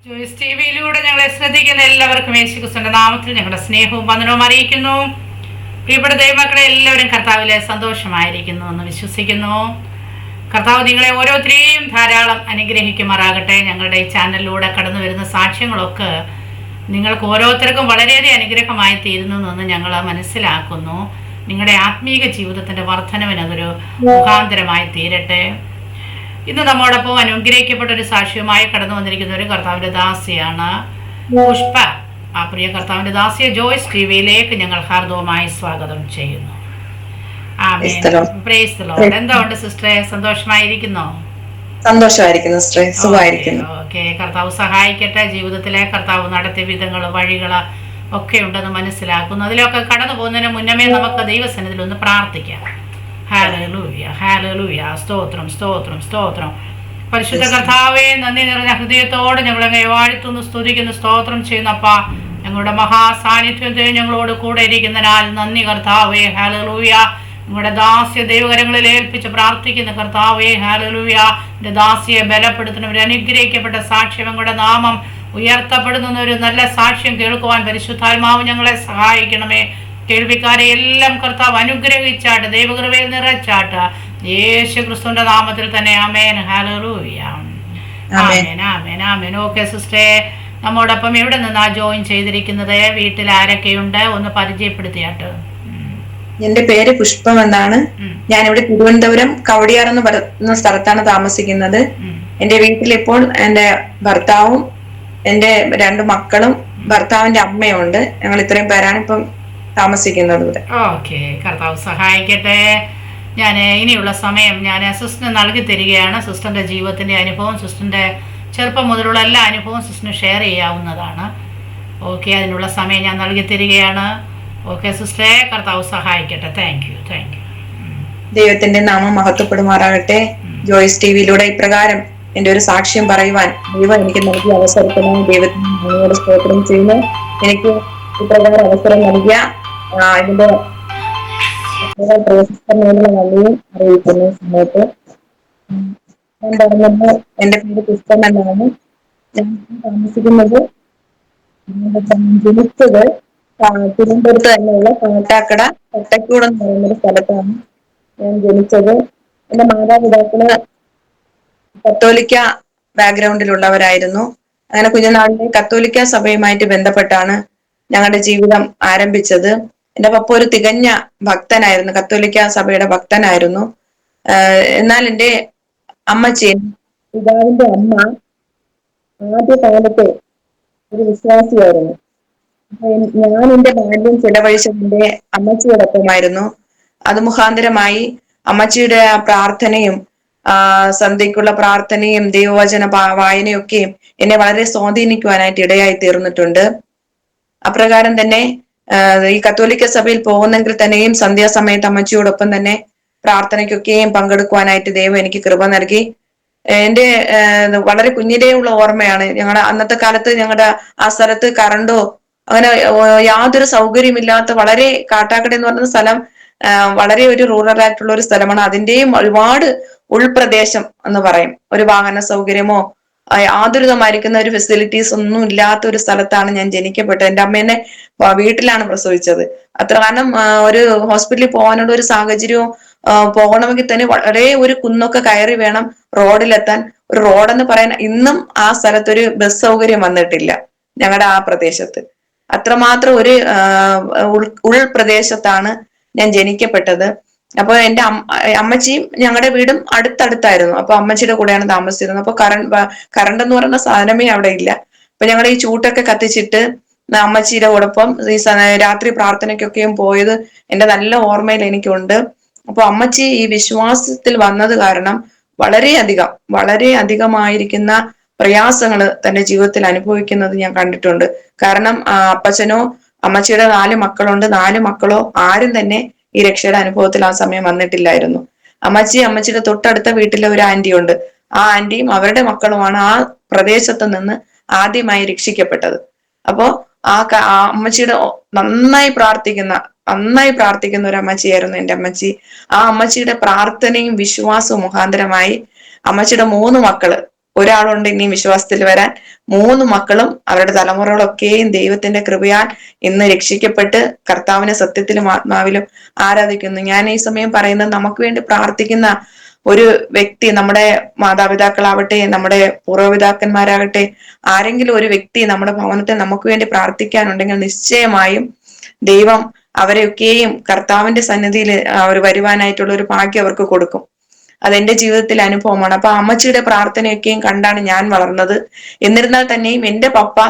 Joyce T വിയിലൂടെ ഞങ്ങളെ ശ്രദ്ധിക്കുന്ന എല്ലാവർക്കും യേശുക്രിസ്തുവിന്റെ നാമത്തിൽ ഞങ്ങളുടെ സ്നേഹവും വന്ദനവും അറിയിക്കുന്നു. പ്രിയപ്പെട്ട ദൈവമക്കളെ, എല്ലാവരും കർത്താവിലെ സന്തോഷമായിരിക്കുന്നു എന്ന് വിശ്വസിക്കുന്നു. കർത്താവ് നിങ്ങളെ ഓരോരുത്തരെയും ധാരാളം അനുഗ്രഹിക്കുമാറാകട്ടെ. ഞങ്ങളുടെ ഈ ചാനലിലൂടെ കടന്നു വരുന്ന സാക്ഷ്യങ്ങളൊക്കെ നിങ്ങൾക്ക് ഓരോരുത്തർക്കും വളരെയധികം അനുഗ്രഹമായി തീരുന്നു എന്ന് ഞങ്ങൾ മനസ്സിലാക്കുന്നു. നിങ്ങളുടെ ആത്മീക ജീവിതത്തിൻ്റെ വർധനവിന് അതൊരു മുഖാന്തരമായി തീരട്ടെ. ഇന്ന് നമ്മോടൊപ്പം അനുഗ്രഹിക്കപ്പെട്ട ഒരു സാക്ഷ്യവുമായി കടന്നു വന്നിരിക്കുന്ന ഒരു കർത്താവിൻ്റെ ദാസിയാണ് പുഷ്പ. ആ പ്രിയ കർത്താവിൻ്റെ ദാസിയെ ജോയ്സ് ടി വിയിലേക്ക് ഞങ്ങൾ ഹാർദവമായി സ്വാഗതം ചെയ്യുന്നു. എന്തുകൊണ്ട് സിസ്റ്ററെ, സന്തോഷമായിരിക്കുന്നോ? സന്തോഷമായിരിക്കുന്നു സിസ്റ്ററെ, സുഖമായിരിക്കുന്നു. ഓക്കെ, കർത്താവ് സഹായിക്കട്ടെ. ജീവിതത്തിലെ കർത്താവ് നടത്തിയ വിധങ്ങൾ, വഴികൾ ഒക്കെ ഉണ്ടെന്ന് മനസ്സിലാക്കുന്നു. അതിലൊക്കെ കടന്നു പോകുന്നതിന് മുന്നമേ നമുക്ക് ദൈവസന്നിധിയിൽ ഒന്ന് പ്രാർത്ഥിക്കാം. ഹല്ലേലൂയ, ഹല്ലേലൂയ, സ്തോത്രം, സ്തോത്രം, സ്തോത്രം. പരിശുദ്ധ കർത്താവേ, നന്ദി നിറഞ്ഞ ഹൃദയത്തോടെ ഞങ്ങളെ വാഴ്ത്തുന്നു, സ്തുതിക്കുന്നു, സ്തോത്രം ചെയ്യുന്നപ്പാ. ഞങ്ങളുടെ മഹാസാന്നിധ്യത്തെ ഞങ്ങളോട് കൂടെ ഇരിക്കുന്നതിനാൽ നന്ദി കർത്താവേ. ഹല്ലേലൂയ. നിങ്ങളുടെ ദാസ്യ ദൈവകരങ്ങളിൽ ഏൽപ്പിച്ച് പ്രാർത്ഥിക്കുന്ന കർത്താവേ, ഹല്ലേലൂയ. എൻ്റെ ദാസിയെ ബലപ്പെടുത്തുന്ന ഒരു അനുഗ്രഹിക്കപ്പെട്ട സാക്ഷ്യം, ഞങ്ങളുടെ നാമം ഉയർത്തപ്പെടുന്ന ഒരു നല്ല സാക്ഷ്യം കേൾക്കുവാൻ പരിശുദ്ധാത്മാവ് ഞങ്ങളെ സഹായിക്കണമേ. കേൾവിക്കാരെ എല്ലാം കർത്താവ് അനുഗ്രഹിച്ചാട്ട്, ദൈവകൃപയിൽ നിറച്ചാട്ട്, യേശു ക്രിസ്തുവിന്റെ നാമത്തിൽ തന്നെ. ആമേൻ, ഹല്ലേലൂയ, ആമേൻ, ആമേൻ, ആമേൻ. ഓക്കെ സിസ്റ്ററെ, നമ്മോടൊപ്പം എവിടെ നിന്നാ ജോയിൻ ചെയ്തിരിക്കുന്നത്? വീട്ടിൽ ആരൊക്കെയുണ്ട്? ഒന്ന് പരിചയപ്പെടുത്തിയാട്ട്. എന്റെ പേര് പുഷ്പം എന്നാണ്. ഞാനിവിടെ തിരുവനന്തപുരം കവടിയാർ എന്ന് പറയുന്ന സ്ഥലത്താണ് താമസിക്കുന്നത്. എന്റെ വീട്ടിൽ ഇപ്പോൾ എന്റെ ഭർത്താവും എന്റെ 2 മക്കളും ഭർത്താവിന്റെ അമ്മയും ഉണ്ട്. ഞങ്ങൾ ഇത്രയും പേരാണ് ഇപ്പം താമസിക്കുന്നത് ഇവിടെ. ഓക്കെ, കർത്താവ് സഹായിക്കട്ടെ. ഞാൻ ഇനിയുള്ള സമയം ഞാൻ സിസ്റ്ററിന് നൽകി തരികയാണ്. സിസ്റ്ററിന്റെ ജീവിതത്തിന്റെ അനുഭവം, സിസ്റ്ററിന്റെ ചെറുപ്പം മുതലുള്ള എല്ലാ അനുഭവവും സിസ്റ്ററിന് ഷെയർ ചെയ്യാവുന്നതാണ്. ഓക്കെ, അതിനുള്ള സമയം ഞാൻ നൽകി തരികയാണ്. ഓക്കെ സിസ്റ്ററെ, കർത്താവ് സഹായിക്കട്ടെ. Thank you, thank you. ദൈവത്തിന്റെ നാമം മഹത്വപ്പെടുമാറാകട്ടെ. ജോയ്സ് ടി വിയിലൂടെ ഇപ്രകാരം എന്റെ ഒരു സാക്ഷ്യം പറയുവാൻ ദൈവം എനിക്ക് നൽകിയ അവസരത്തിന് ദൈവത്തിന് സ്തോത്രം ചെയ്യുന്നു. എനിക്ക് ഇപ്രകാരം അവസരം നൽകിയ ഇതിന്റെ നന്ദിയും അറിയിക്കുന്നു. സമയത്ത് ഞാൻ പറഞ്ഞത് എന്റെ പേര് പുഷ്പം എന്നാണ്. ഞാൻ താമസിക്കുന്നത്, ജനിച്ചത് തിരുവനന്തപുരത്ത് തന്നെയുള്ള കാട്ടാക്കട കൊട്ടക്കൂട് എന്ന് പറയുന്നൊരു സ്ഥലത്താണ് ഞാൻ ജനിച്ചത്. എന്റെ മാതാപിതാക്കള് കത്തോലിക്ക ബാക്ക്ഗ്രൗണ്ടിലുള്ളവരായിരുന്നു. അങ്ങനെ കുഞ്ഞുനാളിലെ കത്തോലിക്ക സഭയുമായിട്ട് ബന്ധപ്പെട്ടാണ് ഞങ്ങളുടെ ജീവിതം ആരംഭിച്ചത്. എന്റെ പപ്പ ഒരു തികഞ്ഞ ഭക്തനായിരുന്നു, കത്തോലിക്ക സഭയുടെ ഭക്തനായിരുന്നു. എന്നാൽ എന്റെ അമ്മച്ചി, പിതാവിന്റെ അമ്മ, ആദ്യ കാലത്തെ ഒരു വിശ്വാസിയായിരുന്നു. ഞാൻ എന്റെ ബാല്യം ചിലവഴിച്ചത് എന്റെ അമ്മച്ചിയോടൊപ്പമായിരുന്നു. അത് മുഖാന്തരമായി അമ്മച്ചിയുടെ പ്രാർത്ഥനയും സന്ധ്യയ്ക്കുള്ള പ്രാർത്ഥനയും ദൈവവചന വായനയൊക്കെയും എന്നെ വളരെ സ്വാധീനിക്കുവാനായിട്ട് ഇടയായി തീർന്നിട്ടുണ്ട്. അപ്രകാരം തന്നെ ഈ കത്തോലിക്ക സഭയിൽ പോകുന്നെങ്കിൽ തന്നെയും സന്ധ്യാസമയത്ത് അമ്മച്ചിയോടൊപ്പം തന്നെ പ്രാർത്ഥനയ്ക്കൊക്കെയും പങ്കെടുക്കുവാനായിട്ട് ദൈവം എനിക്ക് കൃപ നൽകി. എന്റെ വളരെ കുഞ്ഞിലെയുള്ള ഓർമ്മയാണ്. ഞങ്ങളുടെ അന്നത്തെ കാലത്ത് ഞങ്ങളുടെ ആ സ്ഥലത്ത് കറണ്ടോ അങ്ങനെ യാതൊരു സൗകര്യമില്ലാത്ത, വളരെ കാട്ടാക്കട എന്ന് പറയുന്ന സ്ഥലം വളരെ ഒരു റൂറൽ ആയിട്ടുള്ള ഒരു സ്ഥലമാണ്. അതിന്റെയും ഒരുപാട് ഉൾപ്രദേശം എന്ന് പറയും. ഒരു വാഹന സൗകര്യമോ ആതുരിതമായിരിക്കുന്ന ഒരു ഫെസിലിറ്റീസ് ഒന്നും ഇല്ലാത്ത ഒരു സ്ഥലത്താണ് ഞാൻ ജനിക്കപ്പെട്ടത്. എന്റെ അമ്മേനെ വീട്ടിലാണ് പ്രസവിച്ചത്. കാരണം ഒരു ഹോസ്പിറ്റലിൽ പോകാനുള്ള ഒരു സാഹചര്യവും പോകണമെങ്കിൽ തന്നെ വളരെ ഒരു കുന്നൊക്കെ കയറി വേണം റോഡിലെത്താൻ. ഒരു റോഡെന്ന് പറയാൻ ഇന്നും ആ സ്ഥലത്തൊരു ബസ് സൗകര്യം വന്നിട്ടില്ല ഞങ്ങളുടെ ആ പ്രദേശത്ത്. അത്രമാത്രം ഒരു ഉൾപ്രദേശത്താണ് ഞാൻ ജനിക്കപ്പെട്ടത്. അപ്പൊ എന്റെ അമ്മച്ചിയും ഞങ്ങളുടെ വീടും അടുത്തടുത്തായിരുന്നു. അപ്പൊ അമ്മച്ചിയുടെ കൂടെയാണ് താമസിച്ചിരുന്നത്. അപ്പൊ കറണ്ട് എന്ന് പറയുന്ന സാധനമേ അവിടെ ഇല്ല. അപ്പൊ ഞങ്ങൾ ഈ ചൂട്ടൊക്കെ കത്തിച്ചിട്ട് അമ്മച്ചിയുടെ കൂടൊപ്പം ഈ രാത്രി പ്രാർത്ഥനയ്ക്കൊക്കെയും പോയത് എന്റെ നല്ല ഓർമ്മയിൽ എനിക്കുണ്ട്. അപ്പൊ അമ്മച്ചി ഈ വിശ്വാസത്തിൽ വന്നത് കാരണം വളരെ അധികമായിരിക്കുന്ന പ്രയാസങ്ങൾ തന്റെ ജീവിതത്തിൽ അനുഭവിക്കുന്നത് ഞാൻ കണ്ടിട്ടുണ്ട്. കാരണം അപ്പച്ചനോ അമ്മച്ചിയുടെ 4 മക്കളുണ്ട്. 4 മക്കളോ ആരും തന്നെ ഈ രക്ഷയുടെ അനുഭവത്തിൽ ആ സമയം വന്നിട്ടില്ലായിരുന്നു. അമ്മച്ചിയുടെ തൊട്ടടുത്ത വീട്ടിലെ ഒരു ആന്റി ഉണ്ട്. ആ ആന്റിയും അവരുടെ മക്കളുമാണ് ആ പ്രദേശത്ത് നിന്ന് ആദ്യമായി രക്ഷിക്കപ്പെട്ടത്. അപ്പോ ആ അമ്മച്ചിയുടെ നന്നായി പ്രാർത്ഥിക്കുന്ന ഒരു അമ്മച്ചിയായിരുന്നു എന്റെ അമ്മച്ചി. ആ അമ്മച്ചിയുടെ പ്രാർത്ഥനയും വിശ്വാസവും മുഖാന്തരമായി അമ്മച്ചിയുടെ 3 മക്കള് ഒരാളുണ്ട് ഇനിയും വിശ്വാസത്തിൽ വരാൻ. 3 മക്കളും അവരുടെ തലമുറകളൊക്കെയും ദൈവത്തിന്റെ കൃപയാൽ ഇന്ന് രക്ഷിക്കപ്പെട്ട് കർത്താവിനെ സത്യത്തിലും ആത്മാവിലും ആരാധിക്കുന്നു. ഞാൻ ഈ സമയം പറയുന്നത്, നമുക്ക് വേണ്ടി പ്രാർത്ഥിക്കുന്ന ഒരു വ്യക്തി, നമ്മുടെ മാതാപിതാക്കളാവട്ടെ, നമ്മുടെ പൂർവ്വപിതാക്കന്മാരാകട്ടെ, ആരെങ്കിലും ഒരു വ്യക്തി നമ്മുടെ ഭവനത്തിൽ നമുക്ക് വേണ്ടി പ്രാർത്ഥിക്കാനുണ്ടെങ്കിൽ നിശ്ചയമായും ദൈവം അവരെയൊക്കെയും കർത്താവിന്റെ സന്നിധിയിൽ അവർ വരുവാനായിട്ടുള്ള ഒരു ഭാഗ്യം അവർക്ക് കൊടുക്കും. അതെന്റെ ജീവിതത്തിലെ അനുഭവമാണ്. അപ്പൊ അമ്മച്ചിയുടെ പ്രാർത്ഥനയൊക്കെയും കണ്ടാണ് ഞാൻ വളർന്നത്. എന്നിരുന്നാൽ തന്നെയും എന്റെ പപ്പ